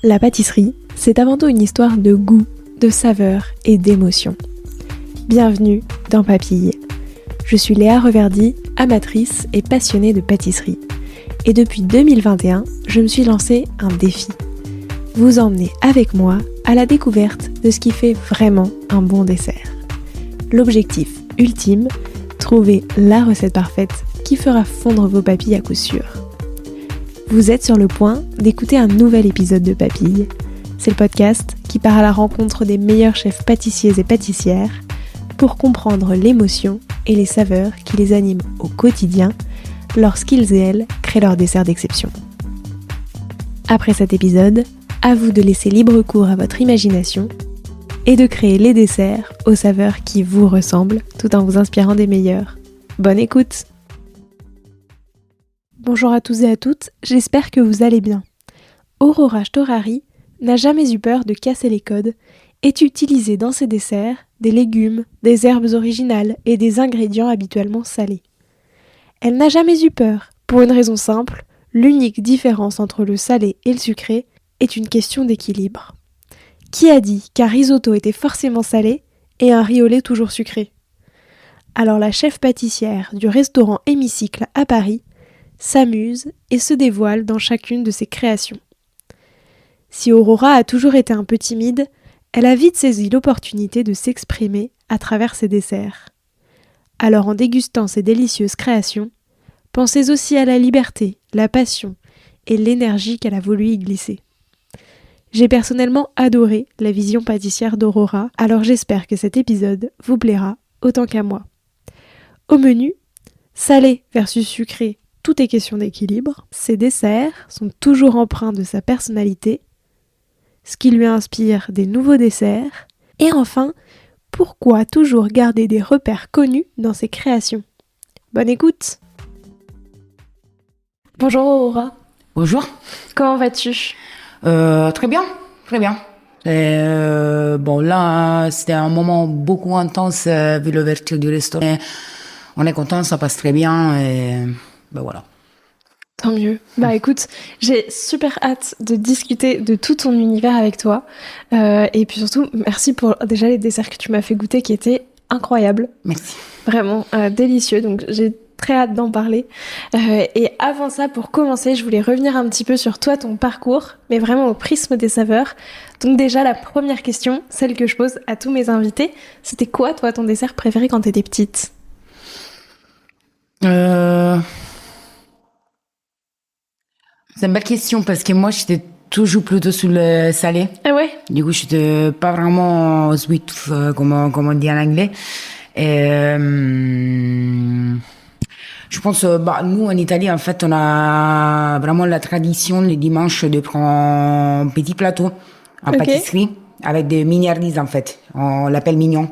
La pâtisserie, c'est avant tout une histoire de goût, de saveur et d'émotion. Bienvenue dans Papille. Je suis Léa Reverdy, amatrice et passionnée de pâtisserie. Et depuis 2021, je me suis lancé un défi. Vous emmener avec moi à la découverte de ce qui fait vraiment un bon dessert. L'objectif ultime, trouver la recette parfaite qui fera fondre vos papilles à coup sûr. Vous êtes sur le point d'écouter un nouvel épisode de Papille. C'est le podcast qui part à la rencontre des meilleurs chefs pâtissiers et pâtissières pour comprendre l'émotion et les saveurs qui les animent au quotidien lorsqu'ils et elles créent leur dessert d'exception. Après cet épisode, à vous de laisser libre cours à votre imagination et de créer les desserts aux saveurs qui vous ressemblent tout en vous inspirant des meilleurs. Bonne écoute! Bonjour à tous et à toutes, j'espère que vous allez bien. Aurora Storari n'a jamais eu peur de casser les codes et d'utiliser dans ses desserts des légumes, des herbes originales et des ingrédients habituellement salés. Elle n'a jamais eu peur, pour une raison simple, l'unique différence entre le salé et le sucré est une question d'équilibre. Qui a dit qu'un risotto était forcément salé et un riz au lait toujours sucré ? Alors la chef pâtissière du restaurant Hémicycle à Paris s'amuse et se dévoile dans chacune de ses créations. Si Aurora a toujours été un peu timide, elle a vite saisi l'opportunité de s'exprimer à travers ses desserts. Alors en dégustant ces délicieuses créations, pensez aussi à la liberté, la passion et l'énergie qu'elle a voulu y glisser. J'ai personnellement adoré la vision pâtissière d'Aurora, alors j'espère que cet épisode vous plaira autant qu'à moi. Au menu, salé versus sucré, tout est question d'équilibre. Ses desserts sont toujours empreints de sa personnalité, ce qui lui inspire des nouveaux desserts, et enfin, pourquoi toujours garder des repères connus dans ses créations. Bonne écoute! Bonjour Aurora. Bonjour. Comment vas-tu? Très bien, très bien. Bon, là, c'était un moment beaucoup intense vu l'ouverture du restaurant. On est content, ça passe très bien et ben voilà. Tant mieux. Bah écoute, j'ai super hâte de discuter de tout ton univers avec toi. Et puis surtout, merci pour déjà les desserts que tu m'as fait goûter qui étaient incroyables. Merci. Vraiment délicieux. Donc j'ai très hâte d'en parler. Et avant ça, pour commencer, je voulais revenir un petit peu sur toi, ton parcours, mais vraiment au prisme des saveurs. Donc déjà, la première question, celle que je pose à tous mes invités, c'était quoi, toi, ton dessert préféré quand t'étais petite ? C'est une belle question parce que moi, j'étais toujours plutôt sur le salé. Ah ouais ? Du coup, j'étais pas vraiment sweet, comme on dit en anglais. Et, je pense, nous, en Italie, en fait, on a vraiment la tradition, les dimanches, de prendre un petit plateau en pâtisserie avec des mignardises, en fait. On l'appelle mignon.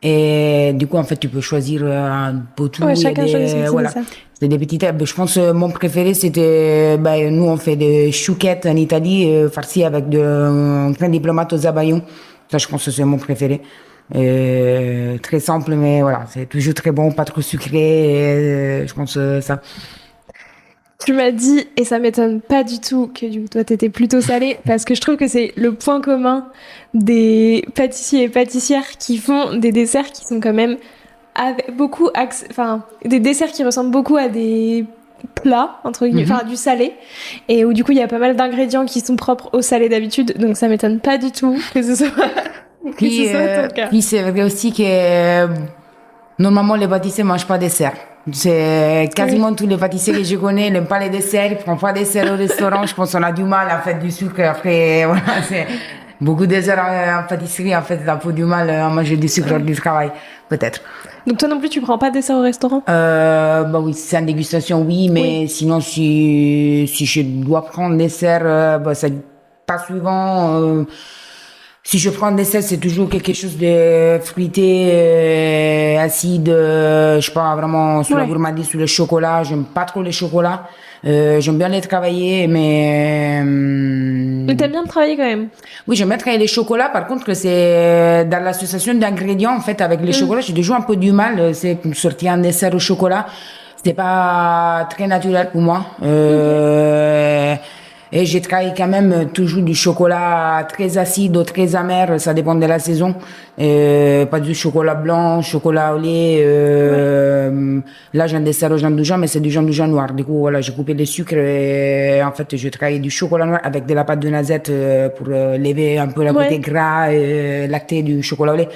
Et du coup, en fait, tu peux choisir un peu tout. Ouais, chacun choisit voilà. ça. C'est des petites herbes. Je pense mon préféré, c'était, nous, on fait des chouquettes en Italie, farcies avec de crème diplomate aux abayons. Ça, je pense que c'est mon préféré. Très simple, mais voilà, c'est toujours très bon, pas trop sucré. Je pense ça. Tu m'as dit, et ça m'étonne pas du tout que du coup, toi t'étais plutôt salé, parce que je trouve que c'est le point commun des pâtissiers et pâtissières qui font des desserts qui sont quand même avec beaucoup, des desserts qui ressemblent beaucoup à des plats, entre guillemets, du salé, et où du coup il y a pas mal d'ingrédients qui sont propres au salé d'habitude, donc ça m'étonne pas du tout que ce soit, Puis c'est vrai aussi que normalement les pâtissiers mangent pas de dessert. C'est quasiment tous les pâtissiers que je connais n'aiment pas les desserts, ils prennent pas de dessert au restaurant. Je pense qu'on a du mal à faire du sucre. Après, voilà, c'est beaucoup de desserts en pâtisserie. En fait, on a peu du mal à manger du sucre lors du travail, peut-être. Donc toi non plus, tu prends pas de dessert au restaurant ? Oui, c'est en dégustation, oui, mais sinon, si je dois prendre dessert, c'est pas souvent. Si je prends un dessert, c'est toujours quelque chose de fruité, acide, je sais pas, vraiment sur la gourmandise, sur le chocolat. J'aime pas trop le chocolat. J'aime bien les travailler, mais... Mais t'aimes bien travailler quand même ? Oui, j'aime bien travailler les chocolats. Par contre, c'est dans l'association d'ingrédients, en fait, avec les chocolats, j'ai toujours un peu du mal. C'est sortir un dessert au chocolat. C'était pas très naturel pour moi. Et j'ai travaillé quand même toujours du chocolat très acide ou très amer, ça dépend de la saison. Pas du chocolat blanc, chocolat au lait. Là, j'ai un dessert au jambouja, mais c'est du jambouja noir. Du coup, voilà, j'ai coupé les sucres et en fait, je travaille du chocolat noir avec de la pâte de noisette pour lever un peu le côté Ouais. gras et lacté du chocolat au lait.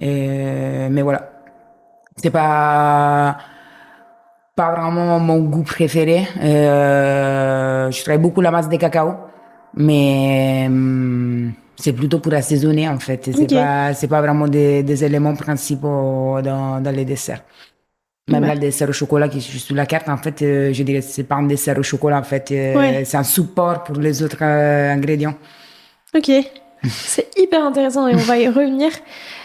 Mais voilà, c'est pas vraiment mon goût préféré. Je travaille beaucoup la masse de cacao, mais c'est plutôt pour assaisonner en fait. Ok. C'est pas vraiment des éléments principaux dans les desserts. Même là, Bah, le dessert au chocolat qui est juste sur la carte, en fait, je dirais que c'est pas un dessert au chocolat, en fait, ouais. c'est un support pour les autres ingrédients. Ok. C'est hyper intéressant et on va y revenir.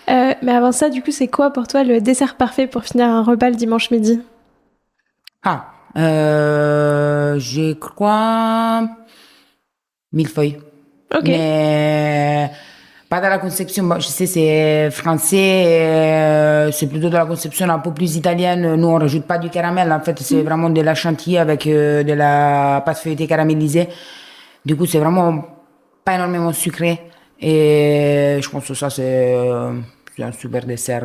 Mais avant ça, du coup, c'est quoi pour toi le dessert parfait pour finir un repas le dimanche midi? Je crois millefeuille. Ok. Mais pas dans la conception. Bon, je sais, c'est français, c'est plutôt dans la conception un peu plus italienne. Nous, on rajoute pas du caramel. En fait, c'est Mm. vraiment de la chantilly avec de la pâte feuilletée caramélisée. Du coup, c'est vraiment pas énormément sucré. Et je pense que ça, c'est un super dessert.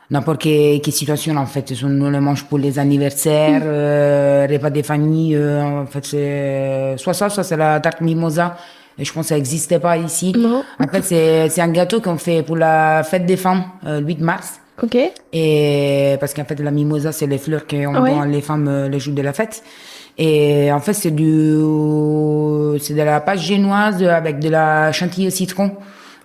N'importe quelle situation, en fait. On le mange pour les anniversaires, Mm. repas des familles. En fait, c'est soit c'est la tarte mimosa. Et je pense que ça n'existait pas ici. Non. En fait, c'est un gâteau qu'on fait pour la fête des femmes, le 8 mars. Ok. Et parce qu'en fait, la mimosa, c'est les fleurs qu'on Ouais. donne les femmes le jour de la fête. Et en fait, c'est de la pâte génoise avec de la chantilly au citron.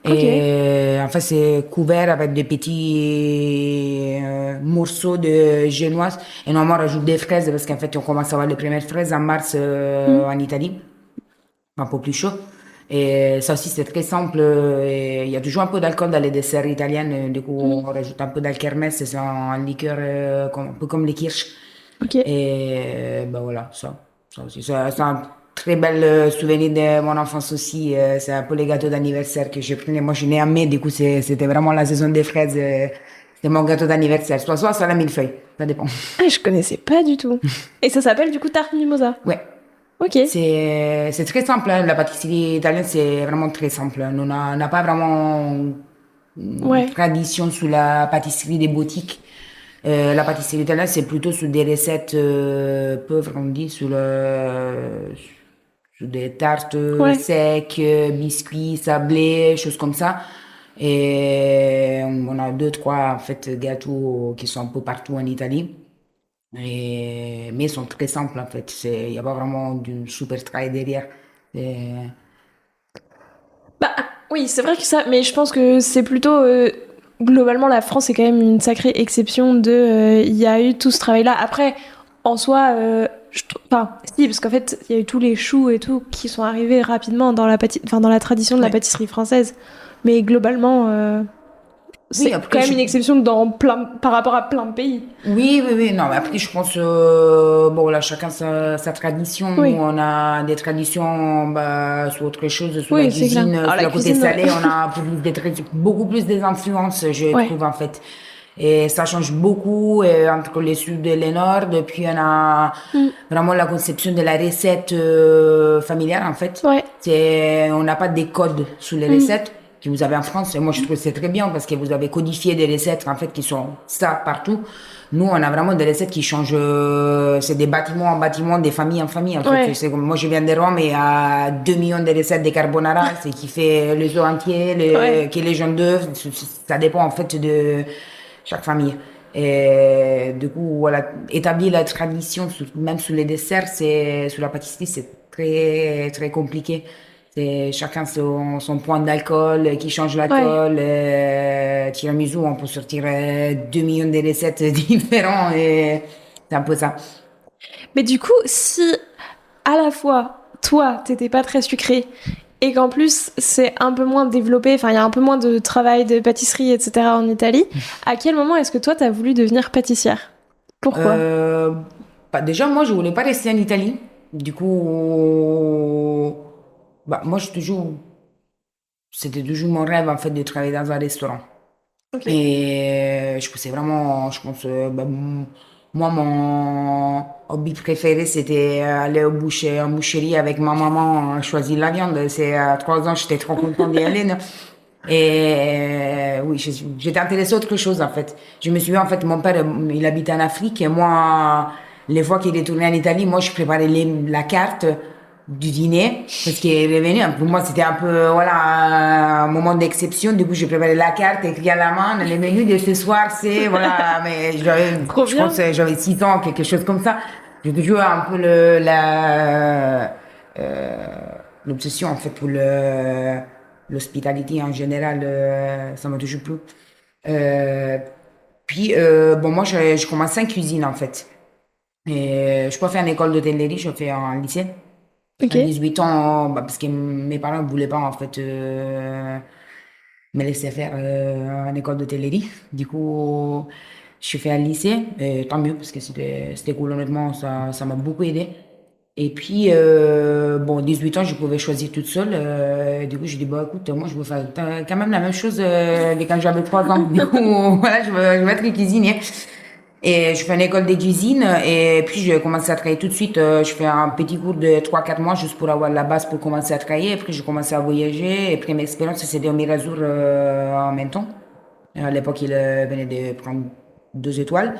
Ok. Et en fait, c'est couvert avec des petits morceaux de génoise. Et normalement, on rajoute des fraises parce qu'en fait, on commence à avoir les premières fraises en mars Mm. en Italie, un peu plus chaud. Et ça aussi, c'est très simple. Et il y a toujours un peu d'alcool dans les desserts italiens. Du coup, Mm. on rajoute un peu d'alkermès. C'est un liqueur un peu comme les kirsch. Ok. Et ben voilà, ça aussi. C'est un très bel souvenir de mon enfance aussi. C'est un peu les gâteaux d'anniversaire que je prenais. Moi, je suis née en mai, du coup, c'était vraiment la saison des fraises. C'était mon gâteau d'anniversaire. Soit la millefeuille, ça dépend. Ah, je connaissais pas du tout. Et ça s'appelle du coup tarte mimosa. Ouais, Ok. c'est très simple. Hein. La pâtisserie italienne, c'est vraiment très simple. On n'a pas vraiment une Ouais. tradition sous la pâtisserie des boutiques. La pâtisserie italienne, c'est plutôt sur des recettes pauvres, on dit, sur des tartes Ouais. secs, biscuits, sablés, choses comme ça. Et on a deux, trois, en fait, gâteaux qui sont un peu partout en Italie. Mais ils sont très simples, en fait. Il n'y a pas vraiment du super travail derrière. C'est- Bah oui, c'est vrai que ça, mais je pense que c'est plutôt globalement la France est quand même une sacrée exception de il y a eu tout ce travail-là. Après, en soi, enfin si, parce qu'en fait il y a eu tous les choux et tout qui sont arrivés rapidement dans enfin, dans la tradition de la Ouais. pâtisserie française. Mais globalement, Oui, c'est quand après, même une exception par rapport à plein de pays. oui. Non, mais après, je pense, bon, là, chacun sa tradition. Nous, Oui, on a des traditions, bah, sur autre chose, sur la oui, c'est clair. cuisine, Alors sur la le côté cuisine, salé, on a beaucoup plus des influences, je ouais, trouve, en fait. Et ça change beaucoup, entre les sud et les nord. Depuis, on a Mm. vraiment la conception de la recette, familiale, en fait. Ouais, On n'a pas des codes sur les Mm. recettes que vous avez en France. Et moi, je trouve que c'est très bien parce que vous avez codifié des recettes, en fait, qui sont ça partout. Nous, on a vraiment des recettes qui changent. C'est des bâtiments en bâtiment, des familles en famille, en fait. Ouais, Moi, je viens de Rome et il y a 2 millions de recettes de carbonara. C'est qui fait les œufs entiers, ouais. qui est les jaunes d'œufs. Ça dépend, en fait, de chaque famille. Et du coup, voilà, établir la tradition, même sur les desserts, sur la pâtisserie, c'est très, très compliqué. C'est chacun son point d'alcool qui change Ouais. l'alcool. Tiramisu, on peut sortir 2 millions de recettes différentes et c'est un peu ça. Mais du coup, si à la fois, toi, t'étais pas très sucré, et qu'en plus, c'est un peu moins développé, enfin, il y a un peu moins de travail de pâtisserie, etc. en Italie, à quel moment est-ce que toi, t'as voulu devenir pâtissière? Pourquoi? Euh, Bah, déjà, moi, je voulais pas rester en Italie. Du coup, bah, moi, c'était toujours mon rêve, en fait, de travailler dans un restaurant. Ok. Et je pense vraiment, je pense, bah, moi, hobby préféré, c'était aller en boucherie avec ma maman, choisir la viande. C'est à 3 ans, j'étais trop contente d'y aller. Non. Et oui, j'étais intéressée à autre chose en fait. Je me souviens en fait, mon père, il habitait en Afrique et moi, les fois qu'il est retourné en Italie, moi je préparais la carte du dîner parce qu'il est revenu. Pour moi, c'était un peu voilà un moment d'exception. Du coup, j'ai préparé la carte, écrit à la main, les menus de ce soir, c'est voilà. Mais Trop je bien. pense que j'avais 6 ans, quelque chose comme ça. J'ai toujours un peu l'obsession en fait pour l'hospitalité en général, ça m'a toujours plu. Euh, bon, moi, je commençais en cuisine, en fait. Et je peux faire une école d'hôtellerie, je fais en lycée. À Ok. 18 ans, bah, parce que mes parents ne voulaient pas, en fait, me laisser faire une école d'hôtellerie. Du coup, je suis fait un lycée, et tant mieux, parce que c'était cool, honnêtement, ça m'a beaucoup aidé. Et puis, bon, 18 ans, je pouvais choisir toute seule. Du coup, j'ai dit, bah, écoute, moi, je veux faire quand même la même chose que quand j'avais 3 ans. Du coup, voilà, je veux être cuisinier. Et je fais une école de cuisine et puis je commence à travailler tout de suite. Je fais un petit cours de 3 4 mois juste pour avoir la base pour commencer à travailler. Et puis je commence à voyager. Et puis mes expériences, c'était au Mirazur en même temps. À l'époque, il venait de prendre 2 étoiles.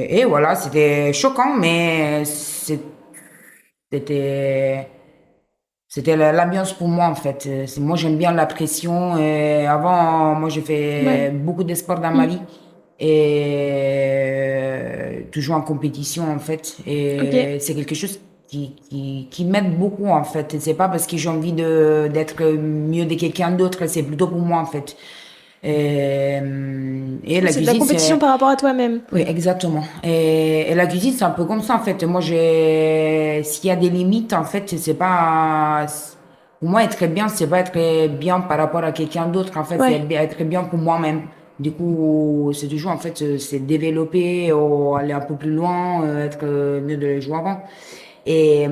Et voilà, c'était choquant, mais c'était c'était l'ambiance pour moi en fait. Moi j'aime bien la pression. Et avant, moi j'ai fait Ouais. beaucoup de sport dans ma Mm. vie et toujours en compétition en fait. Ok. Et c'est quelque chose qui m'aide beaucoup en fait. C'est pas parce que j'ai envie d'être mieux de quelqu'un d'autre, c'est plutôt pour moi en fait. Et la C'est de la cuisine, compétition c'est par rapport à toi-même. oui, exactement. Et la cuisine, c'est un peu comme ça, en fait. Moi, s'il y a des limites, en fait, c'est pas, pour moi, être bien, c'est pas être bien par rapport à quelqu'un d'autre. En fait, c'est Ouais. être bien pour moi-même. Du coup, c'est toujours, en fait, c'est développer, ou aller un peu plus loin, être mieux de les jours avant. Et,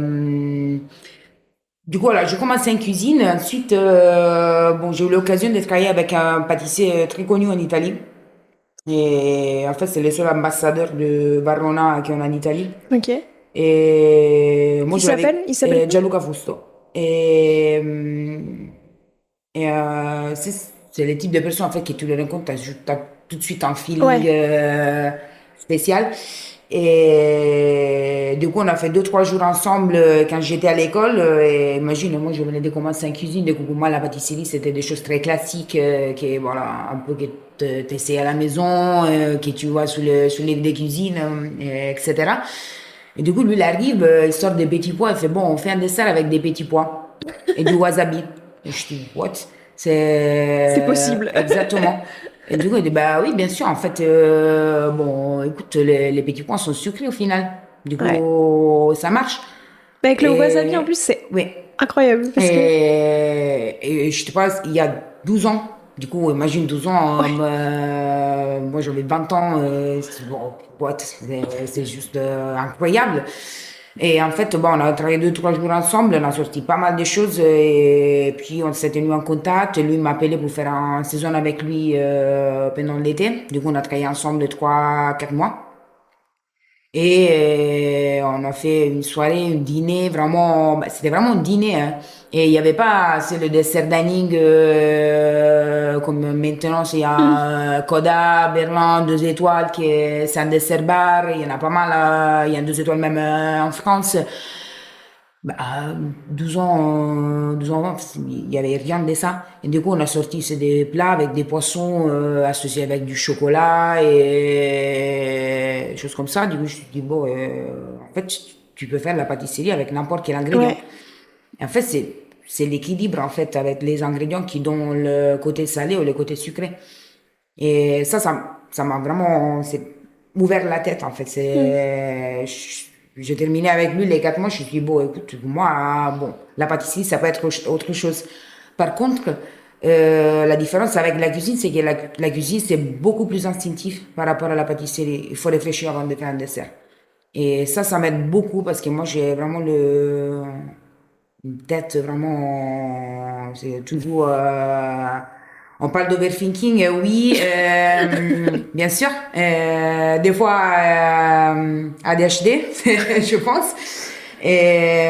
du coup, voilà, j'ai commencé en cuisine. Ensuite, bon, j'ai eu l'occasion de travailler avec un pâtissier très connu en Italie. Et en fait, c'est le seul ambassadeur de Varrona qui est en Italie. Ok. Et moi, Qui je l'avais, s'appelle? Il s'appelle comment? Gianluca Fusto. Et, c'est le type de personne en fait que tu le rencontres, t'as tout de suite un feeling Ouais. spécial. Et du coup, on a fait 2 3 jours ensemble quand j'étais à l'école. Et imagine, moi, je venais de commencer en cuisine. Du coup, pour moi, la pâtisserie, c'était des choses très classiques, que voilà, un peu que t'essayes à la maison, que tu vois sur les livres de cuisine, etc. Et du coup, lui, il arrive, il sort des petits pois, il fait, bon, on fait un dessert avec des petits pois et du wasabi. Et je dis, what? C'est C'est possible. exactement. Et du coup, il dit, bah oui, bien sûr, en fait, bon, écoute, les petits pois sont sucrés au final. Du Ouais. coup, ça marche. Mais avec le wasabi, en Et plus, c'est oui. incroyable parce que. Et je te parle, il y a 12 ans. Du coup, imagine 12 ans, Ouais. moi j'avais 20 ans, bon, what, c'est juste incroyable. Et en fait, bon, on a travaillé 2 3 jours ensemble, on a sorti pas mal de choses et puis on s'est tenu en contact. Lui m'a appelé pour faire un saison avec lui pendant l'été. Du coup, on a travaillé ensemble de 3 4 mois. Et on a fait une soirée, un dîner, vraiment, bah, c'était vraiment un dîner, hein. Et il n'y avait pas, c'est le dessert dining comme maintenant, il y Mm. a Coda, Berlin, 2 étoiles, c'est un dessert bar, il y en a pas mal, il y a 2 étoiles même en France. Bah, 12 ans avant, il n'y avait rien de ça. Et du coup, on a sorti c'est des plats avec des poissons associés avec du chocolat et des choses comme ça. Du coup, je me suis dit, bon, en fait, tu peux faire la pâtisserie avec n'importe quel ingrédient. Ouais. Et en fait, c'est l'équilibre, en fait, avec les ingrédients qui donnent le côté salé ou le côté sucré. Et ça m'a vraiment c'est ouvert la tête, en fait. Mm. J'ai terminé avec lui les 4 mois. Je me suis dit, bon, écoute, moi, bon, la pâtisserie, ça peut être autre chose. Par contre, la différence avec la cuisine, c'est que la cuisine, c'est beaucoup plus instinctif par rapport à la pâtisserie. Il faut réfléchir avant de faire un dessert. Et ça m'aide beaucoup parce que moi, j'ai vraiment une tête vraiment, c'est toujours On parle d'overthinking, oui, bien sûr. Des fois, ADHD, je pense. Et,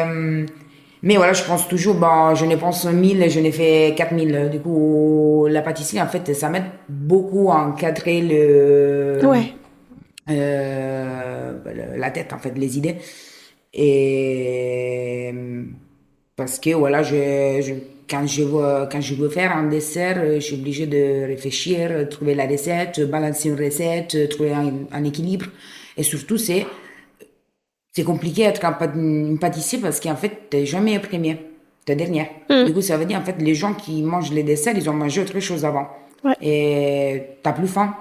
mais voilà, je pense toujours, bon, je ne pense 1000, je n'ai fait 4000. Du coup, la pâtisserie, en fait, ça m'aide beaucoup à encadrer Ouais. la tête, en fait, les idées. Et parce que voilà, quand je veux faire un dessert, je suis obligée de réfléchir, trouver la recette, balancer une recette, trouver un équilibre. Et surtout, c'est compliqué d'être une pâtissier parce qu'en fait, t'es jamais premier, t'es dernière. Mm. Du coup, ça veut dire, en fait, les gens qui mangent les desserts, ils ont mangé autre chose avant. Ouais. Et t'as plus faim.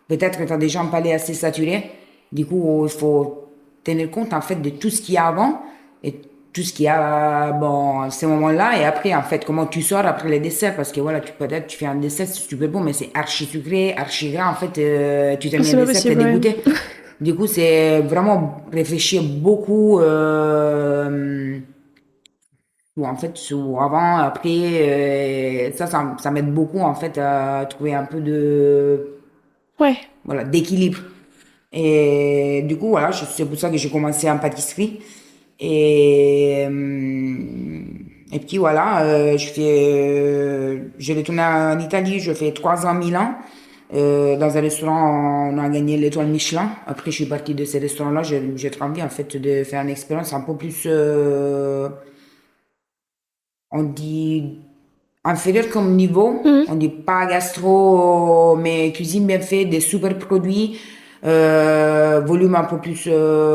Peut-être que t'as déjà un palais assez saturé. Du coup, il faut tenir compte, en fait, de tout ce qu'il y a avant et tout ce qu'il y a, bon, à ces moments-là. Et après, en fait, comment tu sors après les desserts. Parce que voilà, peut-être, tu fais un dessert, c'est super bon, mais c'est archi sucré, archi gras. En fait, tu termines C'est un pas dessert, t'es possible, ouais. dégoûté. Du coup, c'est vraiment réfléchir beaucoup, ou en fait, sur avant, après, ça m'aide beaucoup, en fait, à trouver un peu Ouais. voilà, d'équilibre. Et du coup, voilà, c'est pour ça que j'ai commencé en pâtisserie. Et puis voilà, j'ai retourné en Italie, je fais 3 ans, Milan. Dans un restaurant, on a gagné l'étoile Michelin. Après, je suis partie de ces restaurants-là. J'ai trop envie, en fait, de faire une expérience un peu plus, on dit, inférieur comme niveau. Mm. On dit pas gastro, mais cuisine bien faite, des super produits, volume un peu plus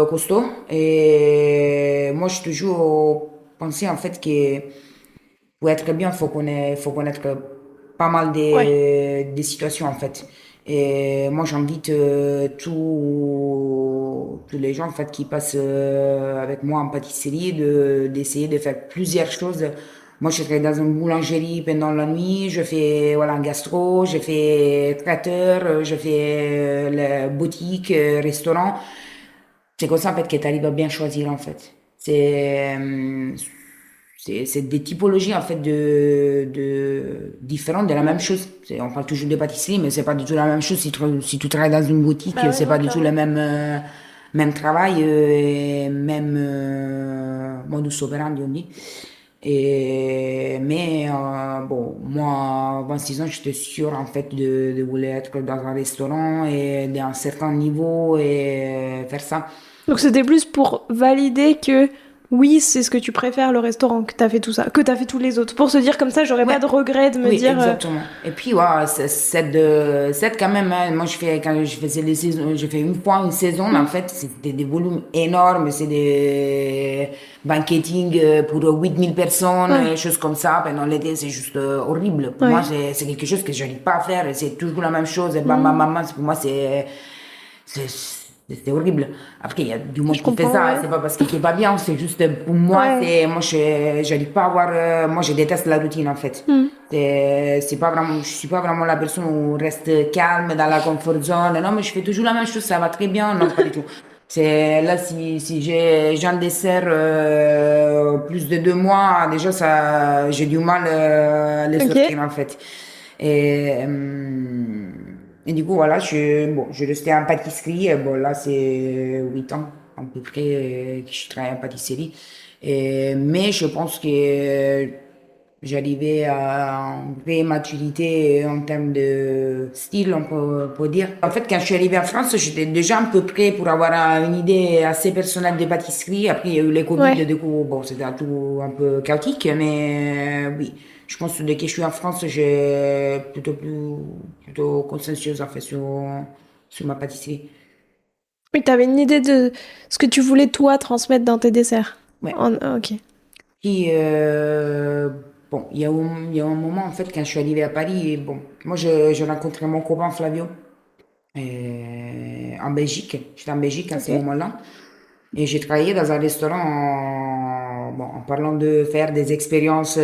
costaud. Et moi, je toujours pensé, en fait, que pour être bien, faut connaître pas mal Ouais. des situations, en fait. Et moi, j'invite tous les gens, en fait, qui passent avec moi en pâtisserie, d'essayer de faire plusieurs choses. Moi, je travaille dans une boulangerie pendant la nuit, je fais, voilà, un gastro, je fais traiteur, je fais la boutique, restaurant. C'est comme ça, en fait, que tu arrives à bien choisir, en fait. C'est des typologies, en fait, différentes de la même chose. On parle toujours de pâtisserie, mais c'est pas du tout la même chose. Si tu travailles dans une boutique, Bah ouais, c'est non, pas du tout le clairement. même travail, et même modus operandi, on dit. Bon, moi, à 26 ans, j'étais sûre, en fait, de vouloir être dans un restaurant et d'un certain niveau et faire ça. Donc c'était plus pour valider que oui, c'est ce que tu préfères, le restaurant, que t'as fait tout ça, que t'as fait tous les autres. Pour se dire comme ça, j'aurais Ouais, pas de regret de me oui, dire exactement. Et puis, ouais, c'est quand même, hein. Moi, quand je faisais les saisons, je fais une fois une saison, mais en hmm, fait, c'était des volumes énormes, c'est des banqueting pour 8000 personnes, ouais, choses comme ça. Pendant l'été, c'est juste horrible. Pour moi, ouais. c'est quelque chose que j'arrive pas à faire, et c'est toujours la même chose, et bam, bam, Hmm, bam, bam. Pour moi, c'est horrible. Après, il y a du monde je qui fait comprends, ça, ouais. c'est pas parce qu'il est pas bien, c'est juste pour moi, Ouais. j'arrive pas à avoir, moi, je déteste la routine, en fait. Hmm. C'est pas vraiment, je suis pas vraiment la personne où on reste calme dans la comfort zone. Non, mais je fais toujours la même chose, ça va très bien. Non, pas du tout. C'est là, si j'ai un dessert plus de 2 mois, déjà, j'ai du mal à le Ok. sortir, en fait. Et, et du coup, voilà, je restais en pâtisserie. Bon, là, c'est 8 ans à peu près que je travaille en pâtisserie. Mais je pense que j'arrivais à une vraie maturité en termes de style, on peut dire. En fait, quand je suis arrivée en France, j'étais déjà à peu près pour avoir une idée assez personnelle de pâtisserie. Après, il y a eu les Covid, Ouais. du coup, bon, c'était tout un peu chaotique, mais oui. Je pense que dès que je suis en France, j'ai plutôt consciencieuse, en fait, sur ma pâtisserie. Oui, t'avais une idée de ce que tu voulais toi transmettre dans tes desserts. Ouais. Ok. Puis, bon, il y a un moment, en fait, quand je suis arrivée à Paris, bon, moi, je rencontrais mon copain Flavio en Belgique. J'étais en Belgique à ce Ok. moment-là. Et j'ai travaillé dans un restaurant bon, en parlant de faire des expériences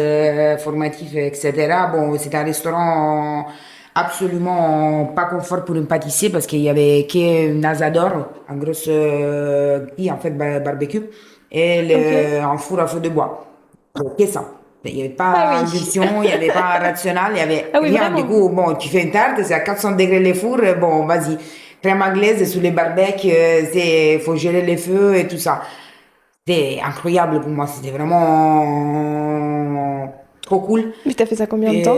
formatives, etc. Bon, c'était un restaurant absolument pas confort pour une pâtissier parce qu'il y avait qu'un asador, un gros grille en fait barbecue et Ok. un four à feu de bois. Donc, que ça. Il n'y avait Ah pas oui. induction, il n'y avait pas rationnel, il n'y avait Ah oui, rien. Du vraiment. coup, bon, tu fais une tarte, c'est à 400 degrés les fours, bon, vas-y. Crème anglaise sous les barbecues, faut gérer les feux et tout ça. C'était incroyable pour moi, c'était vraiment trop cool. Mais t'as fait ça combien de Et, temps?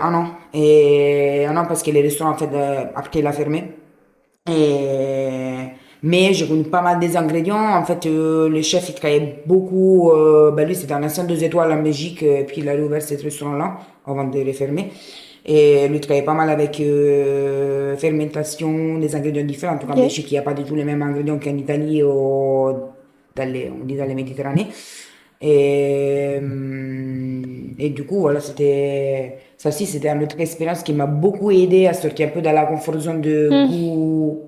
un an. Et un an parce que les restaurants, en fait, après, il a fermé. Et, mais j'ai connu pas mal des ingrédients. En fait, le chef, il travaillait beaucoup. Lui, c'était un ancien 2 étoiles en Belgique. Puis il a ouvert ce restaurant-là avant de les fermer. Et lui, il travaillait pas mal avec fermentation, des ingrédients différents. En tout cas, en Ok. Belgique, il n'y a pas du tout les mêmes ingrédients qu'en Italie ou on dit dans les Méditerranées. Et du coup, voilà, ça aussi, c'était une autre expérience qui m'a beaucoup aidé à sortir un peu de la confort zone de Hmm. goût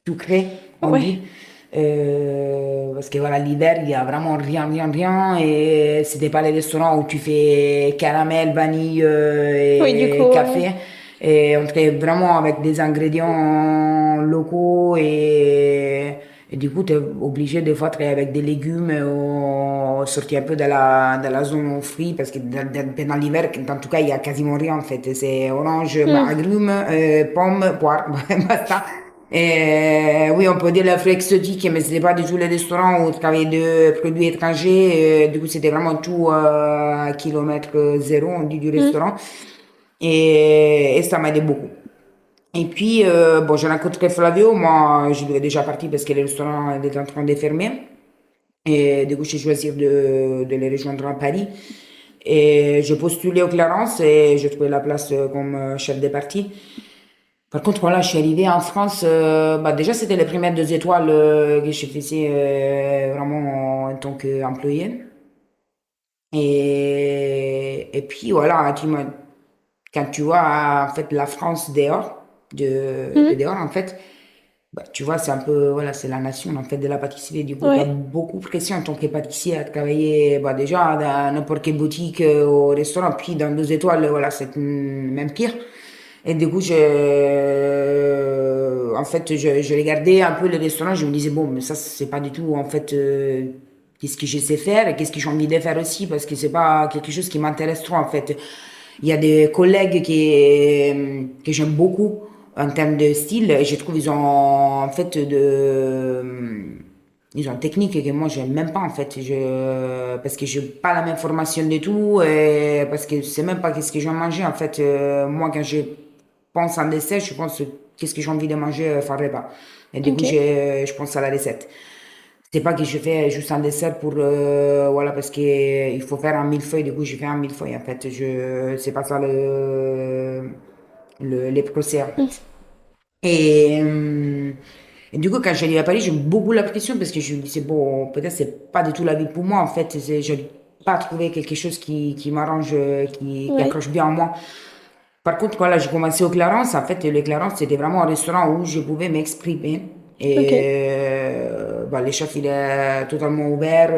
sucré, on Ouais. dit. Parce que voilà, l'hiver, il y a vraiment rien, rien, rien. Et c'était pas les restaurants où tu fais caramel, vanille Oui, du coup, et café. Et on travaille vraiment avec des ingrédients locaux et du coup, tu es obligé des fois de travailler avec des légumes ou sortir un peu de la zone fruits parce que pendant l'hiver, en tout cas, il y a quasiment rien en fait. C'est orange, hmm. agrumes, pommes, poires, basta. Et oui, on peut dire la fruits exotiques, mais c'était pas du tout les restaurants où travailler de produits étrangers. Du coup, c'était vraiment tout à kilomètre zéro, on dit, du Hmm. restaurant. Et ça m'a aidé beaucoup. Et puis, bon, j'ai rencontré Flavio. Moi, je devais déjà partir parce que le restaurant était en train de fermer. Et du coup, j'ai choisi de les rejoindre à Paris. Et j'ai postulé au Clarence et j'ai trouvé la place comme chef de partie. Par contre, voilà, je suis arrivée en France. Déjà, c'était les premières 2 étoiles que je faisais vraiment en tant qu'employé. Et puis, voilà, quand tu vois en fait la France dehors, de Hmm. dehors, en fait, tu vois, c'est un peu, voilà, c'est la nation en fait de la pâtisserie. Du coup, tu as Ouais. beaucoup de pression en tant que pâtissier à travailler déjà dans n'importe quelle boutique, au restaurant, puis dans 2 étoiles, voilà, c'est même pire. Et du coup, en fait, je regardais un peu le restaurant, je me disais, bon, mais ça, c'est pas du tout, en fait, qu'est-ce que je sais faire et qu'est-ce que j'ai envie de faire aussi, parce que c'est pas quelque chose qui m'intéresse trop, en fait. Il y a des collègues que j'aime beaucoup en termes de style, et je trouve ils ont, en fait, ils ont une technique que moi, j'aime même pas, en fait. Parce que j'ai pas la même formation de tout, et parce que c'est même pas qu'est-ce que je vais manger, en fait. Moi, quand je pense en dessert, je pense qu'est-ce que j'ai envie de manger par repas. Et du coup, Ok. je pense à la recette. C'est pas que je fais juste un dessert pour, voilà, parce que il faut faire un millefeuille, du coup, je fais un millefeuille, en fait. C'est pas ça les procès, en Hmm. fait. Et, euh, et du coup, quand j'arrive à Paris, j'ai beaucoup la pression parce que je me disais, bon, peut-être c'est pas du tout la vie pour moi, en fait. Je n'ai pas trouvé quelque chose qui m'arrange, qui Ouais. accroche bien en moi. Par contre, voilà, j'ai commencé au Clarence. En fait, le Clarence, c'était vraiment un restaurant où je pouvais m'exprimer. Ok. Et le chef, il est totalement ouvert,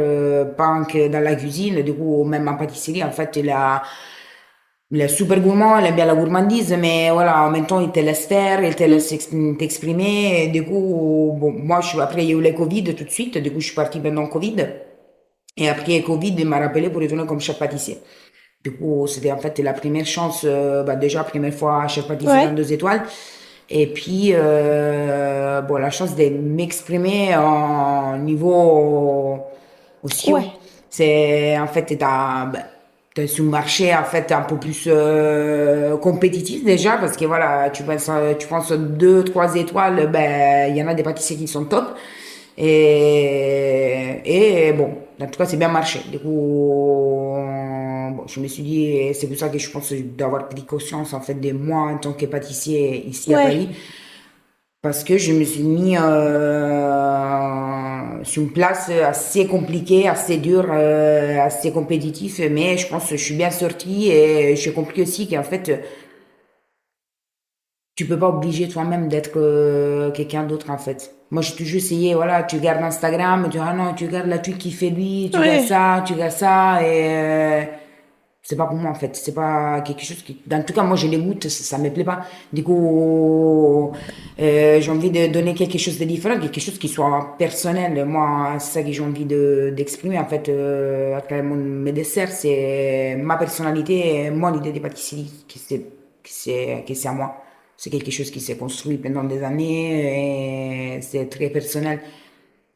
pas que dans la cuisine. Du coup, même en pâtisserie, en fait, il est super gourmand, il aime bien la gourmandise, mais voilà, en même temps, il te laisse faire, il te Hmm. laisse t'exprimer. Et du coup, bon, moi, après, il y a eu le Covid tout de suite. Du coup, je suis partie pendant le Covid. Et après le Covid, il m'a rappelé pour retourner comme chef pâtissier. Du coup, c'était en fait la première chance, déjà, première fois chef pâtissier dans Ouais. 2 étoiles. Et puis, bon, la chance de m'exprimer en niveau aussi Ouais. haut. C'est, en fait, t'es sur un marché, en fait, un peu plus compétitif déjà, parce que voilà, tu penses 2, 3 étoiles, il y en a des pâtissiers qui sont top. Et bon, en tout cas, c'est bien marché. Du coup, bon, je me suis dit, et c'est pour ça que je pense d'avoir pris conscience en fait de moi en tant que pâtissier ici à Ouais. Paris, parce que je me suis mis sur une place assez compliquée, assez dure, assez compétitive, mais je pense que je suis bien sortie et j'ai compris aussi qu'en fait, tu peux pas obliger toi-même d'être quelqu'un d'autre en fait. Moi, j'ai toujours essayé, voilà, tu regardes Instagram, tu dis, ah non, tu regardes la truc qui fait lui, tu regardes Ouais. ça, tu regardes ça, et c'est pas pour moi en fait. C'est pas quelque chose qui, en tout cas, moi je les goûte, ça me plaît pas. Du coup, j'ai envie de donner quelque chose de différent, quelque chose qui soit personnel. Moi, c'est ça que j'ai envie d'exprimer en fait à travers mes desserts. C'est ma personnalité, et mon idée de pâtisserie qui c'est à moi. C'est quelque chose qui s'est construit pendant des années et c'est très personnel.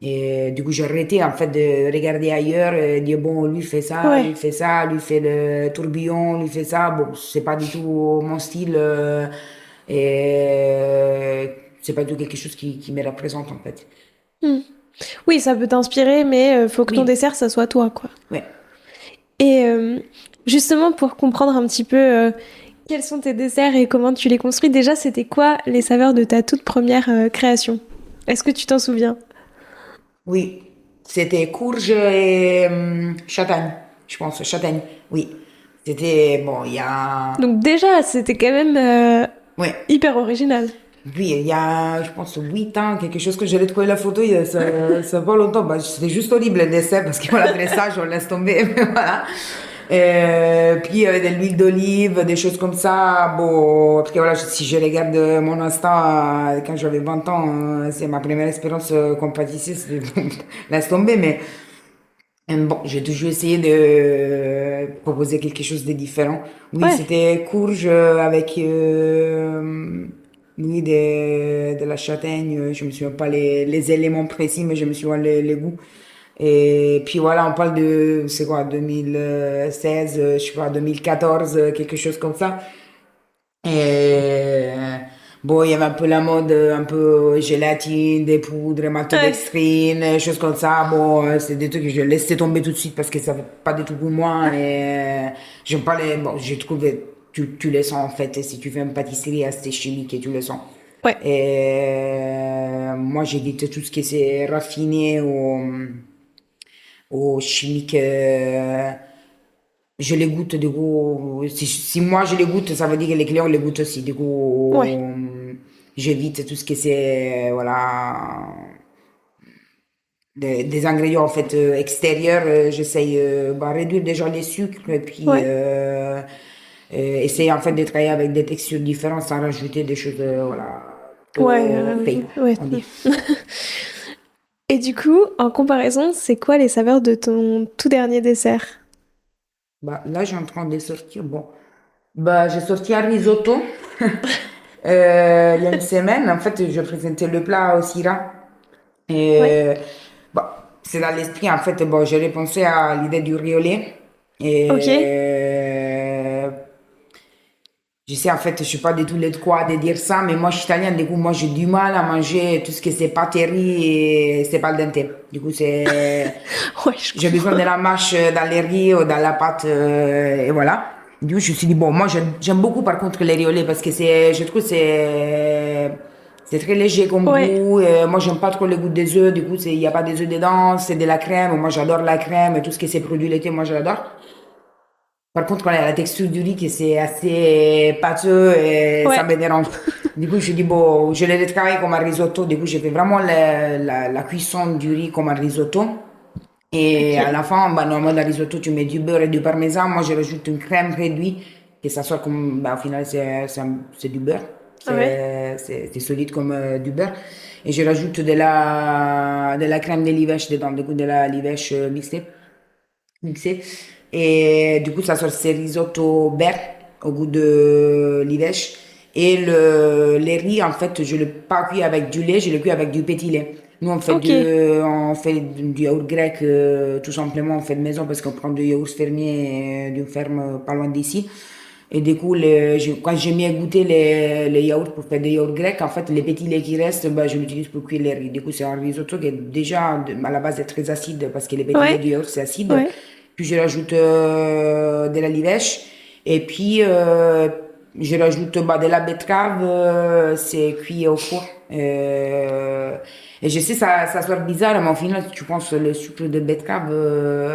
Et du coup, j'ai arrêté en fait de regarder ailleurs et dire bon, lui fait ça, Ouais. lui fait ça, lui fait le tourbillon, lui fait ça. Bon, c'est pas du tout mon style et c'est pas du tout quelque chose qui me représente en fait. Hmm. Oui, ça peut t'inspirer, mais faut que ton Oui, dessert, ça soit toi, quoi. ouais. Et justement, pour comprendre un petit peu quels sont tes desserts et comment tu les construis, déjà, c'était quoi les saveurs de ta toute première création? Est-ce que tu t'en souviens? Oui, c'était courge et châtaigne, je pense, châtaigne, oui. C'était, bon, il y a... Donc déjà, c'était quand même Ouais, hyper original. oui, il y a, je pense, 8 ans, quelque chose que j'allais trouver la photo, ça fait pas longtemps. Bah, c'était juste horrible le dessert parce que voilà, le dressage, on laisse tomber, mais voilà. Puis il y avait de l'huile d'olive, des choses comme ça. Bon, parce que voilà, si je regarde mon instant, quand j'avais 20 ans, c'est ma première expérience comme pâtissier, laisse tomber, mais bon, j'ai toujours essayé de proposer quelque chose de différent. Oui, Ouais, c'était courge avec oui, de la châtaigne. Je me souviens pas les éléments précis, mais je me souviens les goûts. Et puis voilà, on parle de, c'est quoi, 2016, je sais pas, 2014, quelque chose comme ça. Et bon, il y avait un peu la mode, un peu gélatine, des poudres, ouais, maltodextrine, choses comme ça. Bon, c'est des trucs que je laissais tomber tout de suite parce que ça fait pas du tout pour moi. Et j'aime pas les, bon, j'ai trouvé, tu les sens en fait. Et si tu fais une pâtisserie assez chimique et tu le sens. ouais, Et moi, j'évite tout ce qui est raffiné ou chimique. Je les goûte, du coup, si moi je les goûte, ça veut dire que les clients les goûtent aussi. Du ouais, coup, j'évite tout ce que c'est, voilà, des ingrédients en fait extérieurs. J'essaye bah, réduire déjà les sucres et puis ouais, essayer en fait de travailler avec des textures différentes sans rajouter des choses, voilà, ouais, trop fake, ouais. on dit. Et du coup, en comparaison, c'est quoi les saveurs de ton tout dernier dessert? Bah, là, j'ai en train de sortir. Bon, bah, j'ai sorti un risotto il y a une semaine. En fait, je présentais le plat au Syrah. Ouais. Et bah, c'est dans l'esprit, en fait, bon, j'ai repensé à l'idée du riz au lait. Ok. Et je sais, en fait, je suis pas du tout de quoi de dire ça, mais moi, je suis italienne, du coup, moi, j'ai du mal à manger tout ce que c'est pâtisserie et c'est pas le dente. Du coup, c'est, Ouais, je j'ai besoin de comprends. la mâche dans les riz ou dans la pâte, et voilà. Du coup, je me suis dit, bon, moi, j'aime beaucoup, par contre, les riz au lait parce que je trouve que c'est très léger comme Ouais. goût. Moi, j'aime pas trop le goût des œufs, du coup, il y a pas des œufs dedans, c'est de la crème. Moi, j'adore la crème et tout ce que c'est produits laitiers, moi, j'adore. Par contre, quand il y a la texture du riz, que c'est assez pâteux et ça Ouais. me dérange. Du coup, je dis, bon, je l'ai retravaillé comme un risotto. Du coup, j'ai fait vraiment la cuisson du riz comme un risotto. Et à Ok. la fin, bah, normalement, dans le risotto, tu mets du beurre et du parmesan. Moi, je rajoute une crème réduite, que ça soit comme, bah, au final, c'est du beurre. Ouais. C'est solide comme du beurre. Et je rajoute de la crème de livèche dedans, du coup, de la livèche mixée. Et du coup, ça sort ces risotto beurre au goût de livèche. Et les riz, en fait, je le pas cuit avec du lait, je le cuis avec du petit lait. Nous, Ok. on fait du yaourt grec, tout simplement, on fait de maison parce qu'on prend du yaourt fermier d'une ferme pas loin d'ici. Et du coup, quand j'ai mis à goûter les yaourts pour faire des yaourts grecs, en fait, les petits laits qui restent, bah, je l'utilise pour cuire les riz. Du coup, c'est un risotto qui est déjà, à la base, est très acide parce que les petits laits Ouais. du yaourt, c'est acide. Ouais. Puis, je rajoute de la livèche. Et puis, je rajoute bah, de la betterave, c'est cuit au four. Et je sais, ça sort bizarre, mais au final, tu penses le sucre de betterave,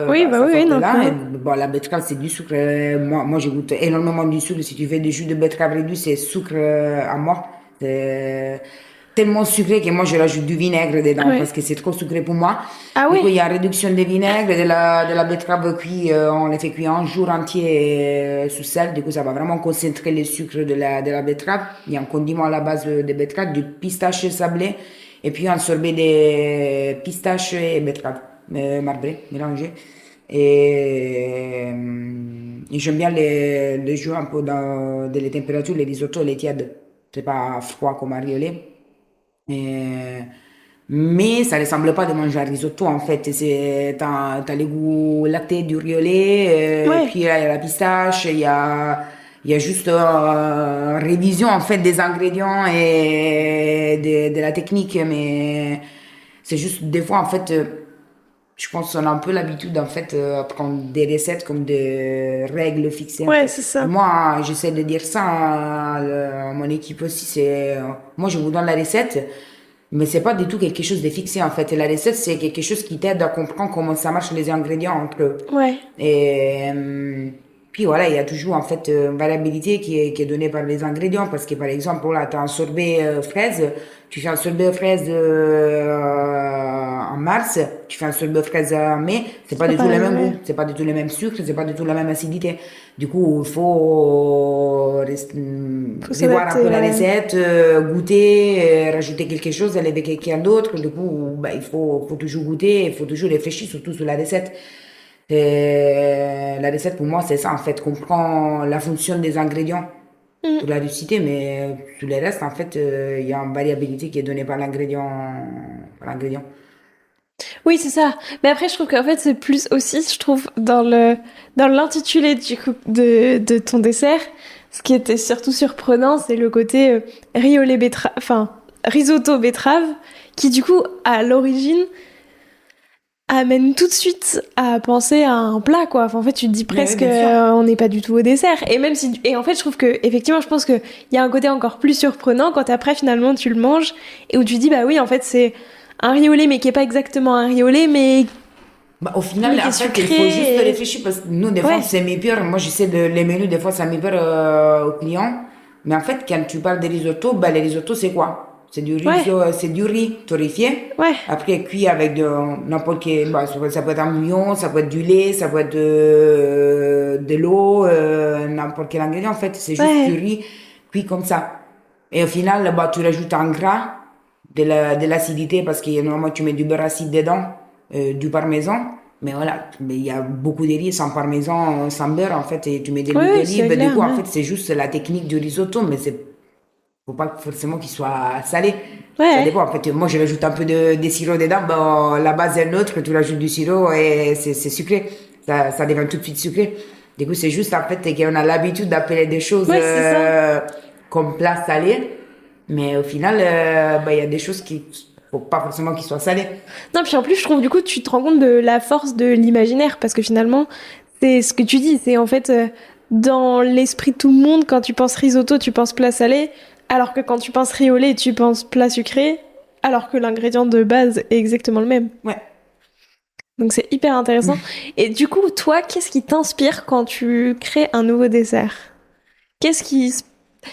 Oui, bah, bah ça oui, sort oui, de non, là. Et, clairement. bon, la betterave, c'est du sucre. Moi, je goûte énormément du sucre. Si tu fais du jus de betterave réduit, c'est sucre à mort. C'est tellement sucré que moi je rajoute du vinaigre dedans Ouais. parce que c'est trop sucré pour moi. Ah Du coup, il ouais? y a une réduction de vinaigre, de la betterave cuite, on les fait cuire un jour entier sous sel. Du coup, ça va vraiment concentrer le sucre de la betterave. Il y a un condiment à la base de betterave, du pistache sablé et puis un sorbet de pistache et betterave marbré mélangé. Et j'aime bien les jouer un peu dans les températures, les risottos, les tièdes. C'est pas froid comme un riolet. Et- mais ça ne ressemble pas de manger un risotto en fait. T'as les goûts lactés du riolet, et Ouais. puis il y a la pistache, il y a juste révision en fait des ingrédients et de la technique. Mais c'est juste des fois en fait. Je pense qu'on a un peu l'habitude, en fait, à prendre des recettes comme des règles fixées, en Ouais, fait. c'est Et ça. moi, j'essaie de dire ça à mon équipe aussi. Moi, je vous donne la recette, mais c'est pas du tout quelque chose de fixé, en fait. Et la recette, c'est quelque chose qui t'aide à comprendre comment ça marche les ingrédients entre eux. Ouais. Et puis voilà, il y a toujours en fait une variabilité qui est donnée par les ingrédients parce que par exemple, là, tu as un sorbet fraise, tu fais un sorbet fraise en mars, tu fais un sorbet fraise en mai, c'est C'est pas pas du tout le pareil, même ouais. goût, c'est pas du tout le même sucre, c'est pas du tout la même acidité. Du coup, il faut Faut revoir un peu s'adapter, la ouais. recette, goûter, rajouter quelque chose, aller avec quelqu'un d'autre. Du coup, bah, il faut toujours goûter, il faut toujours réfléchir surtout sur la recette. Et la recette, pour moi, c'est ça, en fait, comprend la fonction des ingrédients Mm. pour la réussite, mais sur les restes, en fait, il y a une variabilité qui est donnée par l'ingrédient. Oui, c'est ça. Mais après, je trouve qu'en fait, c'est plus aussi, je trouve, dans l'intitulé du coup de ton dessert, ce qui était surtout surprenant, c'est le côté riolet betterave, enfin, risotto betterave, qui du coup, à l'origine, amène tout de suite à penser à un plat, quoi. Enfin, en fait, tu te dis Mais oui, presque, bien sûr. on n'est pas du tout au dessert. Et même si, et en fait, je trouve que, effectivement, je pense que il y a un côté encore plus surprenant quand après, finalement, tu le manges et où tu dis, bah oui, en fait, c'est un riolet, mais qui est pas exactement un riolet, Bah, au final, mais qui est en fait, il faut juste sucré et... réfléchir parce que nous, des fois, Ouais, c'est mis peur. Moi, j'essaie de les menus, des fois, ça met peur aux clients. Mais en fait, quand tu parles des risottos, bah, les risottos, c'est quoi? ouais, C'est du riz torréfié. ouais, Après, cuit avec n'importe quel, bah, ça peut être un bouillon, ça peut être du lait, ça peut être de l'eau, n'importe quel ingrédient. En fait, c'est juste du ouais, riz cuit comme ça. Et au final, bah, tu rajoutes un gras, de l'acidité parce que normalement, tu mets du beurre acide dedans, du parmesan. Mais voilà, mais il y a beaucoup de riz sans parmesan, sans beurre, en fait, et tu mets de l'huile ouais, c'est d'olive. Du clair, coup, en ouais. fait, c'est juste la technique du risotto, mais faut pas forcément qu'il soit salé. Ça Ouais, dépend. En fait, moi, je rajoute un peu de sirop dedans. Bon, la base est neutre, tu rajoutes du sirop et c'est sucré. Ça devient tout de suite sucré. Du coup, c'est juste, en fait, qu'on a l'habitude d'appeler des choses ouais, c'est ça. comme plat salé. Mais au final, bah, il y a des choses qui faut pas forcément qu'ils soient salées. Non, puis en plus, je trouve, du coup, tu te rends compte de la force de l'imaginaire, parce que finalement, c'est ce que tu dis, c'est en fait, dans l'esprit de tout le monde, quand tu penses risotto, tu penses plat salé, alors que quand tu penses riolet, tu penses plat sucré, alors que l'ingrédient de base est exactement le même. Ouais. Donc c'est hyper intéressant. Et du coup, toi, qu'est-ce qui t'inspire quand tu crées un nouveau dessert? Qu'est-ce qui...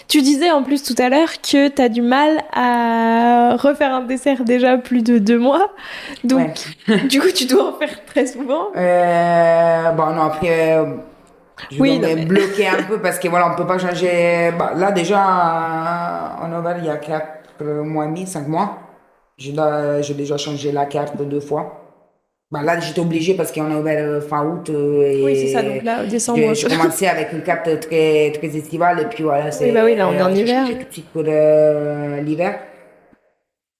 Tu disais en plus tout à l'heure que t'as du mal à refaire un dessert déjà plus de 2 mois. Ouais. Donc, du coup, tu dois en faire très souvent. Bon, non, après, je dois Oui, non me mais... bloquer un peu parce que voilà, on peut pas changer. Bah, là, déjà, en Auvergne, il y a 4 mois et demi, 5 mois. J'ai déjà changé la carte 2 fois. Bah, là, j'étais obligée parce qu'on a ouvert fin août Oui, c'est ça. Donc et là, j'ai décembre... j'ai commencé avec une carte très, très estivale et puis voilà, Oui, bah oui, là, on est en j'ai hiver. changé tout de suite pour l'hiver.